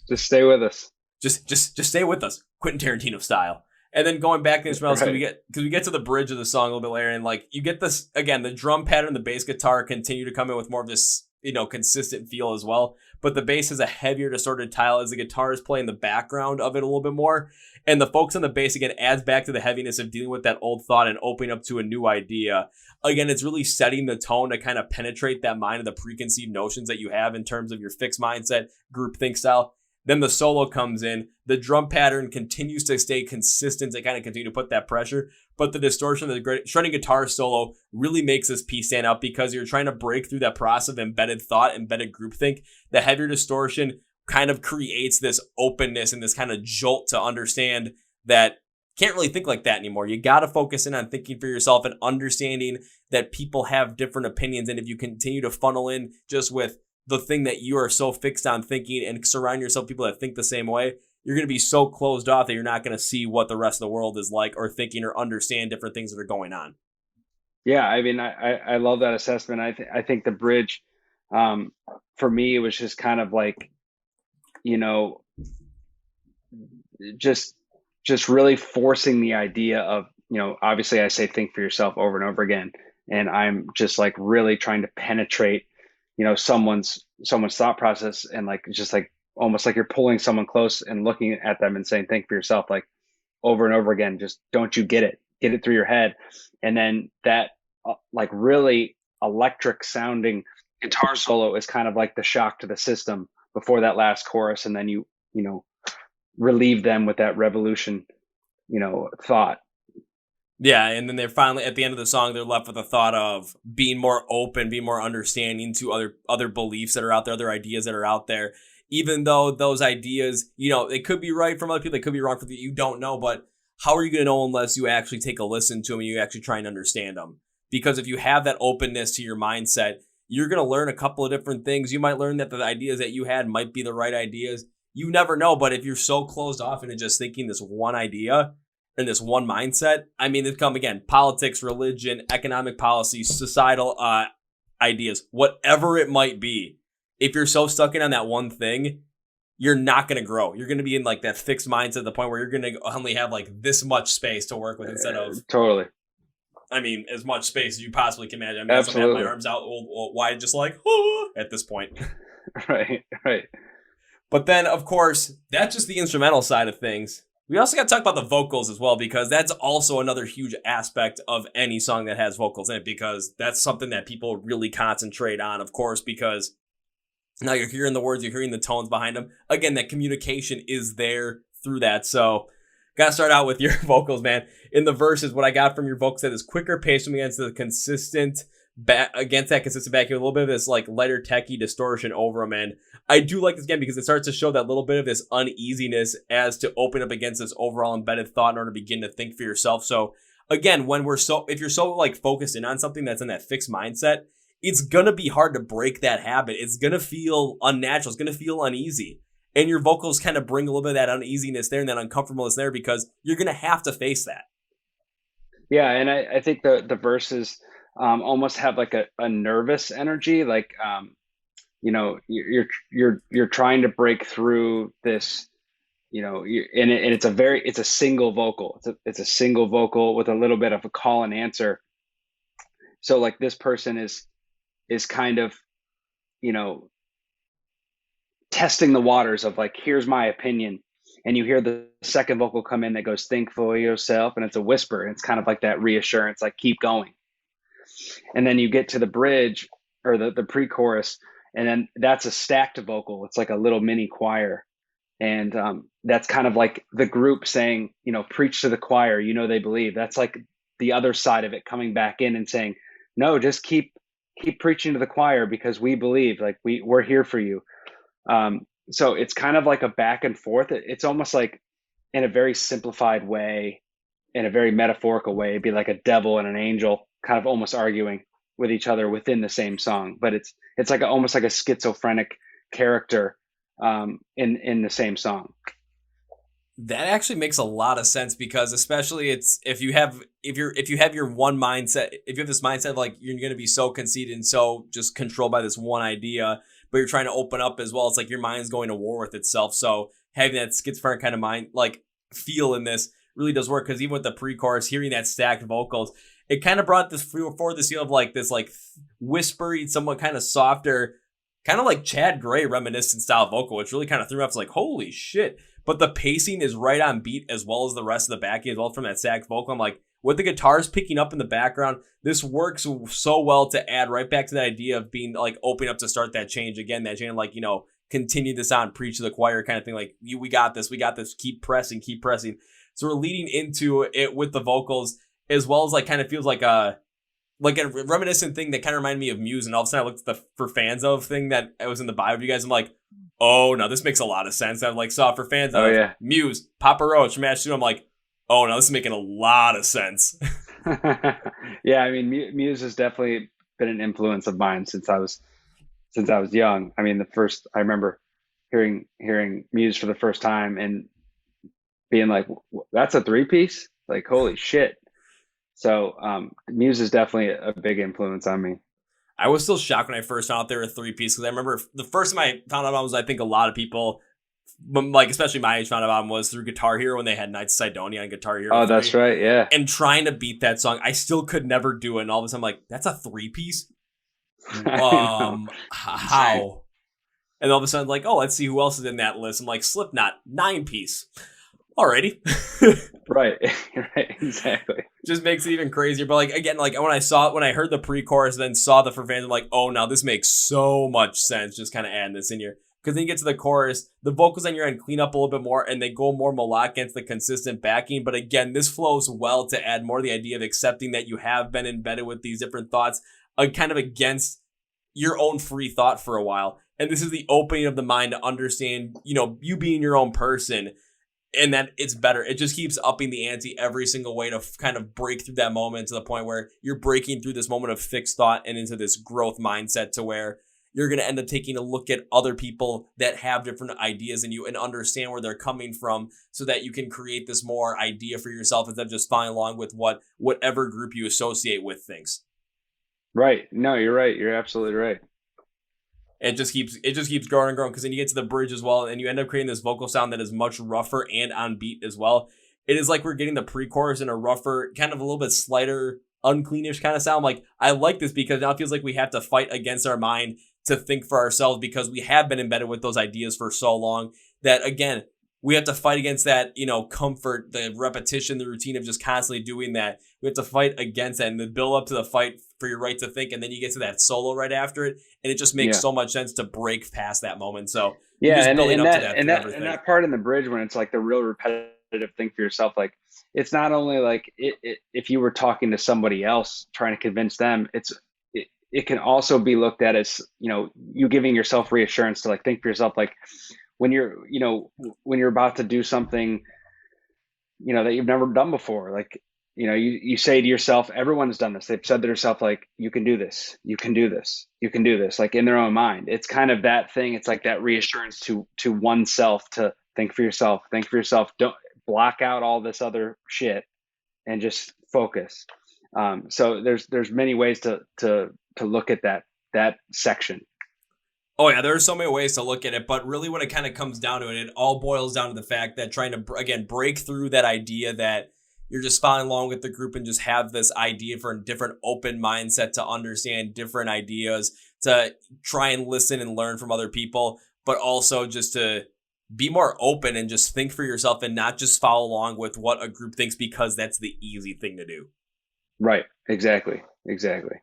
Just stay with us. Just stay with us. Quentin Tarantino style. And then going back to the instrumentals, because we get to the bridge of the song a little bit later, and like you get this again, the drum pattern, the bass guitar continue to come in with more of this, consistent feel as well. But the bass is a heavier distorted tile as the guitar is playing the background of it a little bit more. And the focus on the bass again adds back to the heaviness of dealing with that old thought and opening up to a new idea. Again, it's really setting the tone to kind of penetrate that mind of the preconceived notions that you have in terms of your fixed mindset, groupthink style. Then the solo comes in. The drum pattern continues to stay consistent to kind of continue to put that pressure. But the distortion of the shredding guitar solo really makes this piece stand out because you're trying to break through that process of embedded thought, embedded groupthink. The heavier distortion kind of creates this openness and this kind of jolt to understand that can't really think like that anymore. You got to focus in on thinking for yourself and understanding that people have different opinions. And if you continue to funnel in just with the thing that you are so fixed on thinking and surround yourself with people that think the same way, you're going to be so closed off that you're not going to see what the rest of the world is like or thinking or understand different things that are going on. Yeah, I mean, I love that assessment. I think the bridge, for me, it was just kind of like, just really forcing the idea of, obviously I say think for yourself over and over again. And I'm just like really trying to penetrate someone's thought process and like just like almost like you're pulling someone close and looking at them and saying think for yourself, like over and over again. Just don't you get it through your head. And then that like really electric sounding guitar solo is kind of like the shock to the system before that last chorus, and then you relieve them with that revolution thought. Yeah, and then they're finally, at the end of the song, they're left with the thought of being more open, being more understanding to other beliefs that are out there, other ideas that are out there. Even though those ideas, they could be right from other people, they could be wrong for you don't know, but how are you going to know unless you actually take a listen to them and you actually try and understand them? Because if you have that openness to your mindset, you're going to learn a couple of different things. You might learn that the ideas that you had might be the right ideas. You never know, but if you're so closed off into just thinking this one idea, in this one mindset, I mean, it come again, politics, religion, economic policy, societal ideas, whatever it might be. If you're so stuck in on that one thing, you're not going to grow. You're going to be in like that fixed mindset at the point where you're going to only have like this much space to work with instead of totally. I mean, as much space as you possibly can imagine. I mean, absolutely. I have my arms out wide, just like at this point. Right. But then, of course, that's just the instrumental side of things. We also got to talk about the vocals as well, because that's also another huge aspect of any song that has vocals in it, because that's something that people really concentrate on, of course, because now you're hearing the words, you're hearing the tones behind them. Again, that communication is there through that. So, got to start out with your vocals, man. In the verses, what I got from your vocals that is quicker pace against the consistent against that consistent backing, a little bit of this like lighter techie distortion over them. And I do like this again because it starts to show that little bit of this uneasiness as to open up against this overall embedded thought in order to begin to think for yourself. So again, if you're so like focused in on something that's in that fixed mindset, it's gonna be hard to break that habit. It's gonna feel unnatural. It's gonna feel uneasy. And your vocals kind of bring a little bit of that uneasiness there and that uncomfortableness there, because you're gonna have to face that. Yeah, and I think the verses almost have like a nervous energy, like you're trying to break through this, and it's a single vocal. It's a single vocal with a little bit of a call and answer. So like this person is kind of, testing the waters of like, here's my opinion. And you hear the second vocal come in that goes, think for yourself. And it's a whisper. And it's kind of like that reassurance, like keep going. And then you get to the bridge or the pre-chorus, and then that's a stacked vocal. It's like a little mini choir. And that's kind of like the group saying, preach to the choir, they believe. That's like the other side of it coming back in and saying, no, just keep preaching to the choir because we believe, like we're here for you. So it's kind of like a back and forth. It's almost like in a very simplified way, in a very metaphorical way, it'd be like a devil and an angel kind of almost arguing with each other within the same song. But it's like almost like a schizophrenic character in the same song. That actually makes a lot of sense, because especially if you have your one mindset, if you have this mindset of like you're going to be so conceited and so just controlled by this one idea, but you're trying to open up as well, it's like your mind's going to war with itself. So having that schizophrenic kind of mind, like feel in this really does work, because even with the pre-chorus, hearing that stacked vocals, it kind of brought this forward this feel of like this like whispery, somewhat kind of softer, kind of like Chad Gray reminiscent style vocal, which really kind of threw me off. It's like, holy shit. But the pacing is right on beat, as well as the rest of the backing as well from that sax vocal. I'm like, with the guitars picking up in the background, this works so well to add right back to that idea of being like opening up to start that change again, that change, like, continue this on, preach to the choir kind of thing. Like, we got this, keep pressing. So we're leading into it with the vocals, as well as like kind of feels like a reminiscent thing that kind of reminded me of Muse. And all of a sudden I looked at the For Fans Of thing that I was in the bio of you guys. I'm like, oh no, this makes a lot of sense. I like saw For Fans Of Muse, Papa Roach, Match 2. I'm like, oh no, this is making a lot of sense. Yeah, I mean, Muse has definitely been an influence of mine since I was young. I mean, I remember hearing Muse for the first time and being like, that's a 3-piece? Like, holy shit. So Muse is definitely a big influence on me. I was still shocked when I first found out they were a 3-piece, because I remember the first time I found out about them was, I think a lot of people, like especially my age, found out about them was through Guitar Hero when they had Knights of Sidonia on Guitar Hero. Oh, 3. That's right, yeah. And trying to beat that song, I still could never do it. And all of a sudden, I'm like, that's a 3-piece? How? And all of a sudden, like, oh, let's see who else is in that list. I'm like, Slipknot, 9-piece. Alrighty. Right, exactly. Just makes it even crazier. But like, again, like when I heard the pre-chorus, then saw the For Fans, I'm like, oh, now this makes so much sense. Just kind of adding this in here. Because then you get to the chorus, the vocals on your end clean up a little bit more, and they go more melodic against the consistent backing. But again, this flows well to add more of the idea of accepting that you have been embedded with these different thoughts, kind of against your own free thought for a while. And this is the opening of the mind to understand, you being your own person, and that it's better. It just keeps upping the ante every single way to kind of break through that moment to the point where you're breaking through this moment of fixed thought and into this growth mindset to where you're going to end up taking a look at other people that have different ideas than you and understand where they're coming from, so that you can create this more idea for yourself instead of just following along with whatever group you associate with things. Right. No, you're right. You're absolutely right. It just keeps growing and growing, because then you get to the bridge as well, and you end up creating this vocal sound that is much rougher and on beat as well. It is like we're getting the pre-chorus in a rougher, kind of a little bit slighter, uncleanish kind of sound. Like, I like this because now it feels like we have to fight against our mind to think for ourselves, because we have been embedded with those ideas for so long that, again, we have to fight against that, comfort, the repetition, the routine of just constantly doing that. We have to fight against that and then build up to the fight for your right to think. And then you get to that solo right after it. And it just makes Yeah. so much sense to break past that moment. So you're Yeah, just and building and up to that that and through that and everything. that part in the bridge when it's like the real repetitive thing for yourself, like it's not only like if you were talking to somebody else trying to convince them, it can also be looked at as, you giving yourself reassurance to like think for yourself, like when you're about to do something, that you've never done before, like, you say to yourself, everyone's done this. They've said to themselves, like, you can do this, you can do this, you can do this, like in their own mind. It's kind of that thing. It's like that reassurance to oneself to think for yourself, think for yourself. Don't block out all this other shit and just focus. So there's many ways to look at that section. Oh yeah, there are so many ways to look at it, but really when it kind of comes down to it, it all boils down to the fact that trying to, again, break through that idea that you're just following along with the group and just have this idea for a different open mindset to understand different ideas, to try and listen and learn from other people, but also just to be more open and just think for yourself and not just follow along with what a group thinks because that's the easy thing to do. Right. Exactly. Exactly.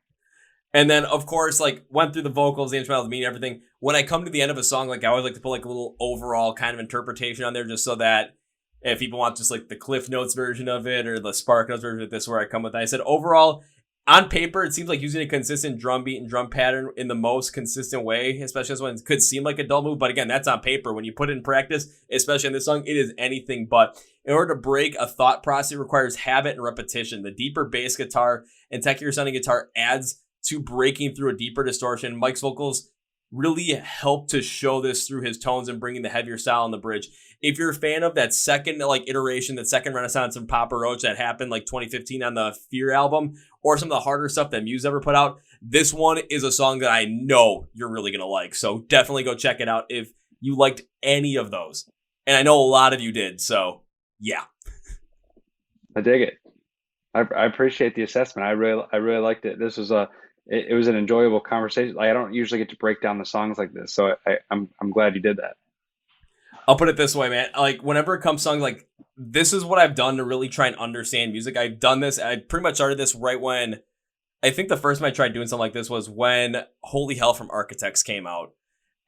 And then, of course, like, went through the vocals, the instrumental, the meaning, everything. When I come to the end of a song, like, I always like to put, like, a little overall kind of interpretation on there just so that if people want just, like, the Cliff Notes version of it or the Spark Notes version of this, where I come with that. I said, overall, on paper, it seems like using a consistent drum beat and drum pattern in the most consistent way, especially as when it could seem like a dull move. But again, that's on paper. When you put it in practice, especially in this song, it is anything but. In order to break a thought process, it requires habit and repetition. The deeper bass guitar and techier sounding guitar adds to breaking through a deeper distortion. Mike's vocals really help to show this through his tones and bringing the heavier style on the bridge. If you're a fan of that second iteration, that second renaissance of Papa Roach that happened like 2015 on the Fear album, or some of the harder stuff that Muse ever put out, this one is a song that I know you're really going to like. So definitely go check it out if you liked any of those. And I know a lot of you did. So yeah. I dig it. I appreciate the assessment. I really liked it. This was it was an enjoyable conversation. Like, I don't usually get to break down the songs like this, so I'm glad you did that. I'll put it this way, man. Like, whenever it comes to songs, like, this is what I've done to really try and understand music. I've done this. I pretty much started this right when, I think the first time I tried doing something like this was when Holy Hell from Architects came out.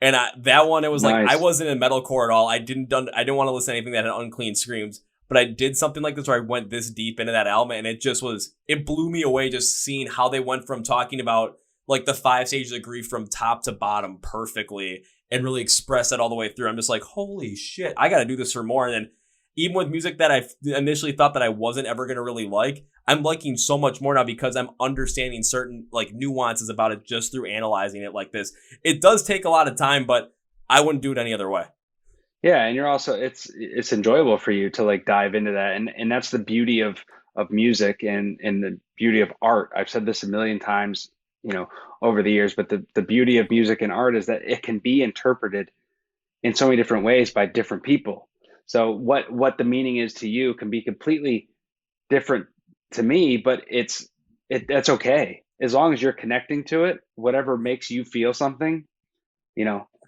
And that one, it was Nice. like, I wasn't in metalcore at all. I didn't want to listen to anything that had unclean screams. But I did something like this where I went this deep into that album, and it blew me away just seeing how they went from talking about like the 5 stages of grief from top to bottom perfectly and really express that all the way through. I'm just like, holy shit, I got to do this for more. And then even with music that I initially thought that I wasn't ever going to really like, I'm liking so much more now because I'm understanding certain like nuances about it just through analyzing it like this. It does take a lot of time, but I wouldn't do it any other way. Yeah, and you're also it's enjoyable for you to like dive into that, and that's the beauty of music and the beauty of art. I've said this a million times, over the years, but the beauty of music and art is that it can be interpreted in so many different ways by different people. So what the meaning is to you can be completely different to me, but that's okay as long as you're connecting to it. Whatever makes you feel something,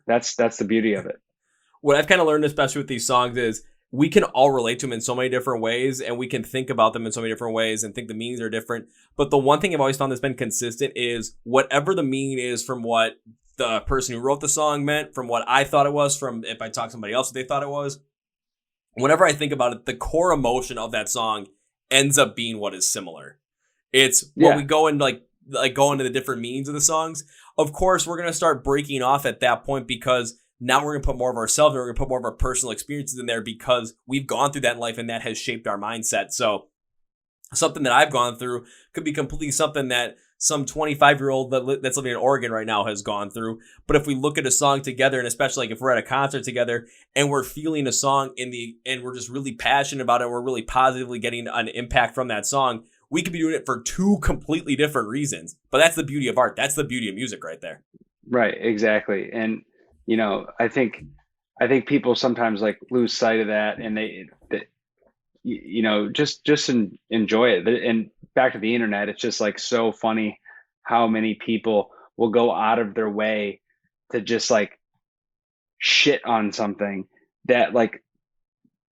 that's the beauty of it. What I've kind of learned, especially with these songs, is we can all relate to them in so many different ways, and we can think about them in so many different ways and think the meanings are different. But the one thing I've always found that's been consistent is whatever the meaning is from what the person who wrote the song meant, from what I thought it was, from if I talk to somebody else what they thought it was. Whenever I think about it, the core emotion of that song ends up being what is similar. It's when we go and like go into the different meanings of the songs. Of course, we're gonna start breaking off at that point because now we're going to put more of ourselves and we're going to put more of our personal experiences in there because we've gone through that in life and that has shaped our mindset. So something that I've gone through could be completely something that some 25-year-old that's living in Oregon right now has gone through. But if we look at a song together, and especially like if we're at a concert together and we're feeling a song and we're just really passionate about it, and we're really positively getting an impact from that song, we could be doing it for two completely different reasons. But that's the beauty of art. That's the beauty of music right there. Right, exactly. And I think people sometimes like lose sight of that, and just enjoy it. And back to the internet, it's just like so funny how many people will go out of their way to just like shit on something that like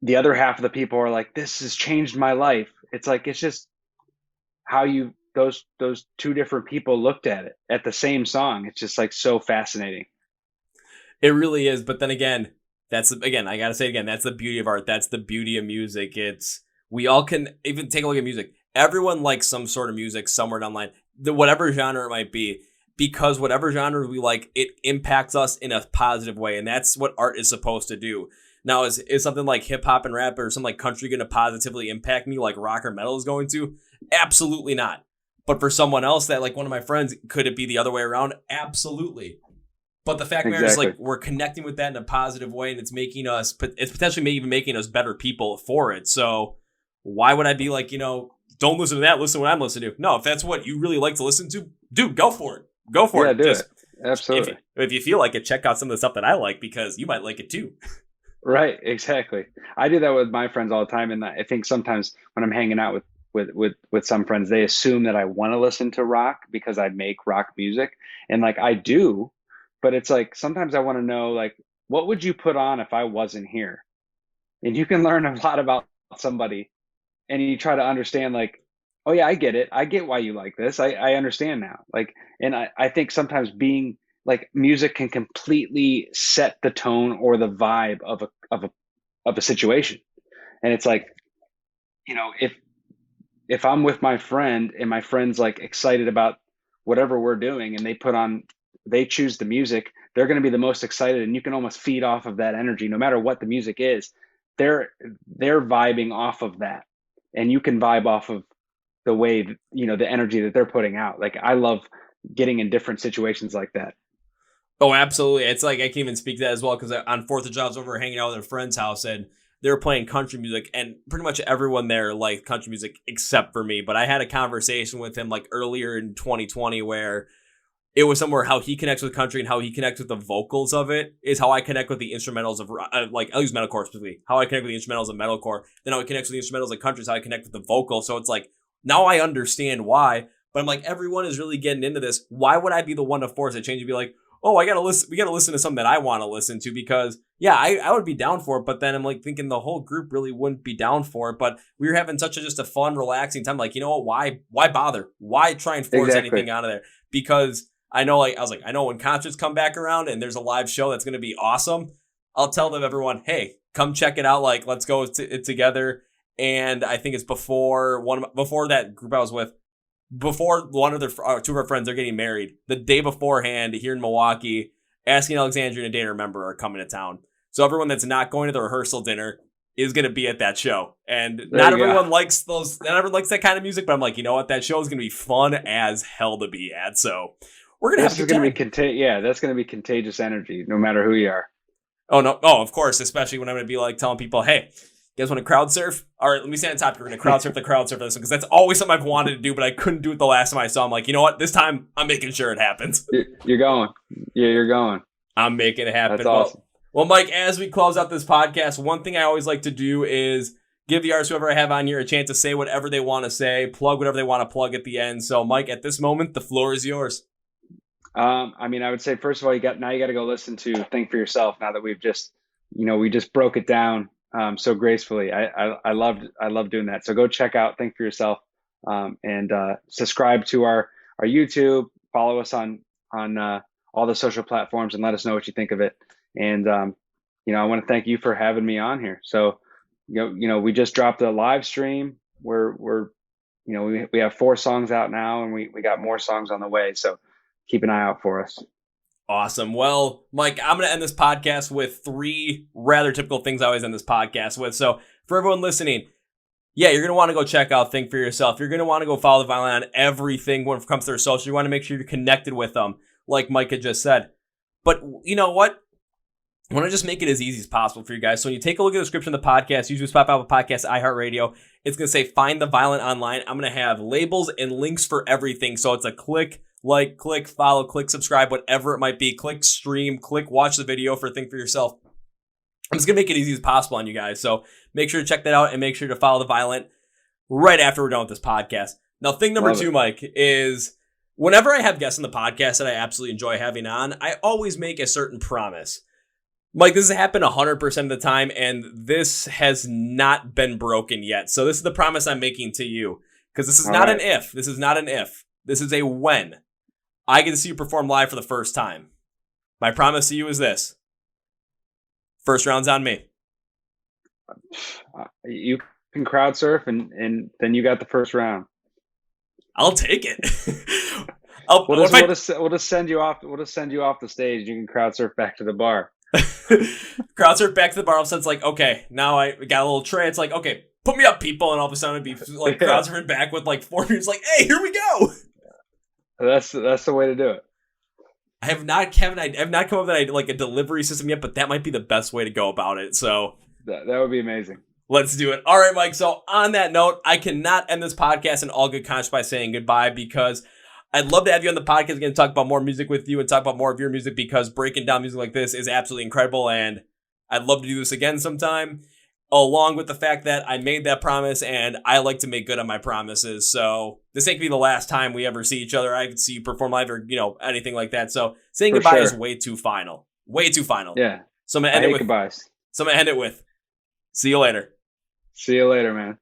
the other half of the people are like, this has changed my life. It's like, it's just how those two different people looked at it at the same song. It's just like so fascinating. It really is. But then again, I gotta say it again, that's the beauty of art. That's the beauty of music. We all can even take a look at music. Everyone likes some sort of music somewhere down the line, whatever genre it might be, because whatever genre we like, it impacts us in a positive way. And that's what art is supposed to do. Now, is something like hip hop and rap or something like country going to positively impact me like rock or metal is going to? Absolutely not. But for someone else, that like one of my friends, could it be the other way around? Absolutely. But the fact of the matter is, like, we're connecting with that in a positive way, and it's potentially even making us better people for it. So why would I be like, don't listen to that, listen to what I'm listening to? No, if that's what you really like to listen to, dude, go for it. Go for it. Yeah, do it. Absolutely. If you feel like it, check out some of the stuff that I like, because you might like it too. Right, exactly. I do that with my friends all the time, and I think sometimes when I'm hanging out with some friends, they assume that I want to listen to rock because I make rock music, and like I do, but it's like sometimes I want to know, like, what would you put on if I wasn't here? And you can learn a lot about somebody, and you try to understand, like, oh yeah, I get it. I get why you like this. I understand now. Like, and I think sometimes being like music can completely set the tone or the vibe of a situation. And it's like, if I'm with my friend and my friend's like excited about whatever we're doing, and they choose the music, they're going to be the most excited, and you can almost feed off of that energy no matter what the music is. They're vibing off of that, and you can vibe off of the way, the energy that they're putting out. Like, I love getting in different situations like that. Oh, absolutely. It's like I can even speak to that as well, because on 4th of July I was over hanging out with a friend's house, and they were playing country music, and pretty much everyone there liked country music except for me. But I had a conversation with him like earlier in 2020 where it was somewhere how he connects with country and how he connects with the vocals of it is how I connect with the instrumentals of, like, I'll use metalcore specifically. How I connect with the instrumentals of metalcore, then how I connect with the instrumentals of country is how I connect with the vocals. So it's like, now I understand why, but I'm like, everyone is really getting into this. Why would I be the one to force a change and be like, oh, we got to listen to something that I want to listen to? Because yeah, I would be down for it. But then I'm like thinking the whole group really wouldn't be down for it. But we were having just a fun, relaxing time. Like, you know what? Why bother? Why try and force anything out of there? Because I know, like, I know when concerts come back around and there's a live show that's going to be awesome, I'll tell everyone, hey, come check it out. Like, let's go it together. And I think it's before that group I was with, before one of two of our friends are getting married, the day beforehand here in Milwaukee, Asking Alexandria and a Day to Remember are coming to town. So everyone that's not going to the rehearsal dinner is going to be at that show. And not everyone likes that kind of music, but I'm like, you know what? That show is going to be fun as hell to be at. So we're going to have a good time. That's going to be contagious energy, no matter who you are. Oh, no. Oh, of course. Especially when I'm going to be like telling people, hey, you guys want to crowd surf? All right, let me stay on top. We're going to crowd surf this one, because that's always something I've wanted to do, but I couldn't do it the last time I saw him. Like, you know what? This time I'm making sure it happens. You're going. Yeah, you're going. I'm making it happen. That's awesome. Well, Mike, as we close out this podcast, one thing I always like to do is give the artists, whoever I have on here, a chance to say whatever they want to say, plug whatever they want to plug at the end. So, Mike, at this moment, the floor is yours. I would say, first of all, you got to go listen to Think for Yourself. Now that we just broke it down so gracefully. I love doing that. So go check out Think for Yourself, and subscribe to our YouTube. Follow us on all the social platforms, and let us know what you think of it. And I want to thank you for having me on here. So we just dropped a live stream. We have 4 songs out now, and we got more songs on the way. So keep an eye out for us. Awesome. Well, Mike, I'm going to end this podcast with 3 rather typical things I always end this podcast with. So for everyone listening, yeah, you're going to want to go check out Think for Yourself. You're going to want to go follow the Violin on everything when it comes to their social. You want to make sure you're connected with them, like Mike had just said. But you know what? I want to just make it as easy as possible for you guys. So when you take a look at the description of the podcast, usually pop out a podcast, iHeart it's going to say Find the Violin online. I'm going to have labels and links for everything. So it's a click, like, click, follow, click, subscribe, whatever it might be. Click, stream, click, watch the video for Think for Yourself. I'm just going to make it easy as possible on you guys. So make sure to check that out, and make sure to follow the Violin right after we're done with this podcast. Now, thing number 2, Mike, is whenever I have guests on the podcast that I absolutely enjoy having on, I always make a certain promise. Mike, this has happened 100% of the time, and this has not been broken yet. So this is the promise I'm making to you, because this is not an if. This is not an if. This is a when. I get to see you perform live for the first time. My promise to you is this. First round's on me. You can crowd surf, and then you got the first round. I'll take it. We'll just send you off. We'll just send you off the stage. You can crowd surf back to the bar. Crowd surf back to the bar. All of a sudden, it's like, okay, now I got a little tray. It's like, okay, put me up, people, and all of a sudden, it'd be like crowd surfing back with like 4 minutes. Like, hey, here we go. That's the way to do it. I have not come up with like a delivery system yet, but that might be the best way to go about it. So that would be amazing. Let's do it. All right, Mike. So on that note, I cannot end this podcast in all good conscience by saying goodbye, because I'd love to have you on the podcast again to talk about more music with you and talk about more of your music, because breaking down music like this is absolutely incredible, and I'd love to do this again sometime, along with the fact that I made that promise and I like to make good on my promises. So this ain't gonna be the last time we ever see each other. I could see you perform live or, anything like that. So saying goodbye is way too final. Way too final. Yeah. So I'm gonna end it with see you later. See you later, man.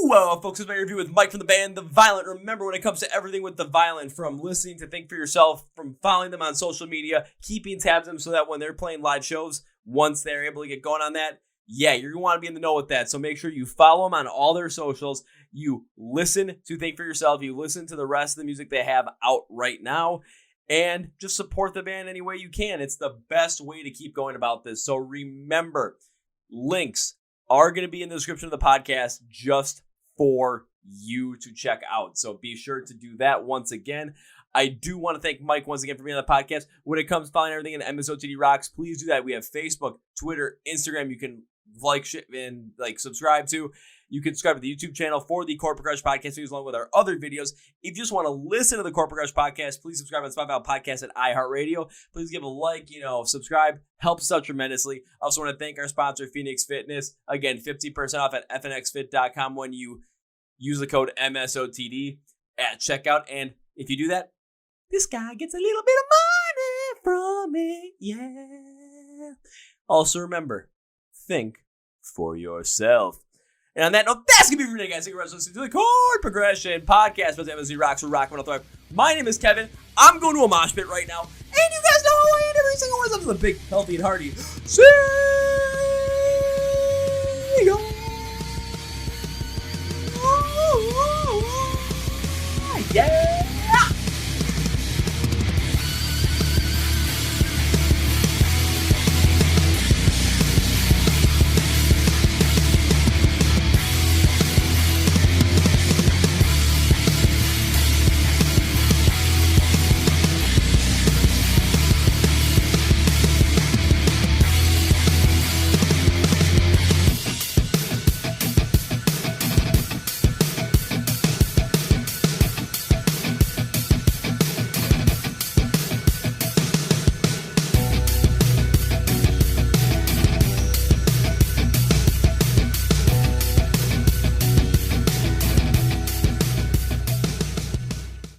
Well, folks, this is my interview with Mike from the band The Violent. Remember, when it comes to everything with The Violent, from listening to Think For Yourself, from following them on social media, keeping tabs on them so that when they're playing live shows, once they're able to get going on that, yeah, you're going to want to be in the know with that. So make sure you follow them on all their socials. You listen to Think For Yourself. You listen to the rest of the music they have out right now. And just support the band any way you can. It's the best way to keep going about this. So remember, links are going to be in the description of the podcast just for you to check out. So be sure to do that once again. I do want to thank Mike once again for being on the podcast. When it comes to following everything in MSOTD Rocks, please do that. We have Facebook, Twitter, Instagram. You can subscribe to. You can subscribe to the YouTube channel for the Chord Progression podcast videos along with our other videos. If you just want to listen to the Chord Progression podcast, please subscribe on Spotify podcast and iHeart Radio. Please give a like, subscribe. Helps us out tremendously. I also want to thank our sponsor, Phoenix Fitness. Again, 15% off at fnxfit.com when you use the code MSOTD at checkout. And if you do that, this guy gets a little bit of money from it. Yeah. Also remember, think for yourself. And on that note, that's going to be for today, guys. Thank you for listening to the Chord Progression podcast with MSC Rocks, where Rock Metal Thrive. My name is Kevin. I'm going to a mosh pit right now. And you guys know how I end every single one of them. The big, healthy, and hearty. See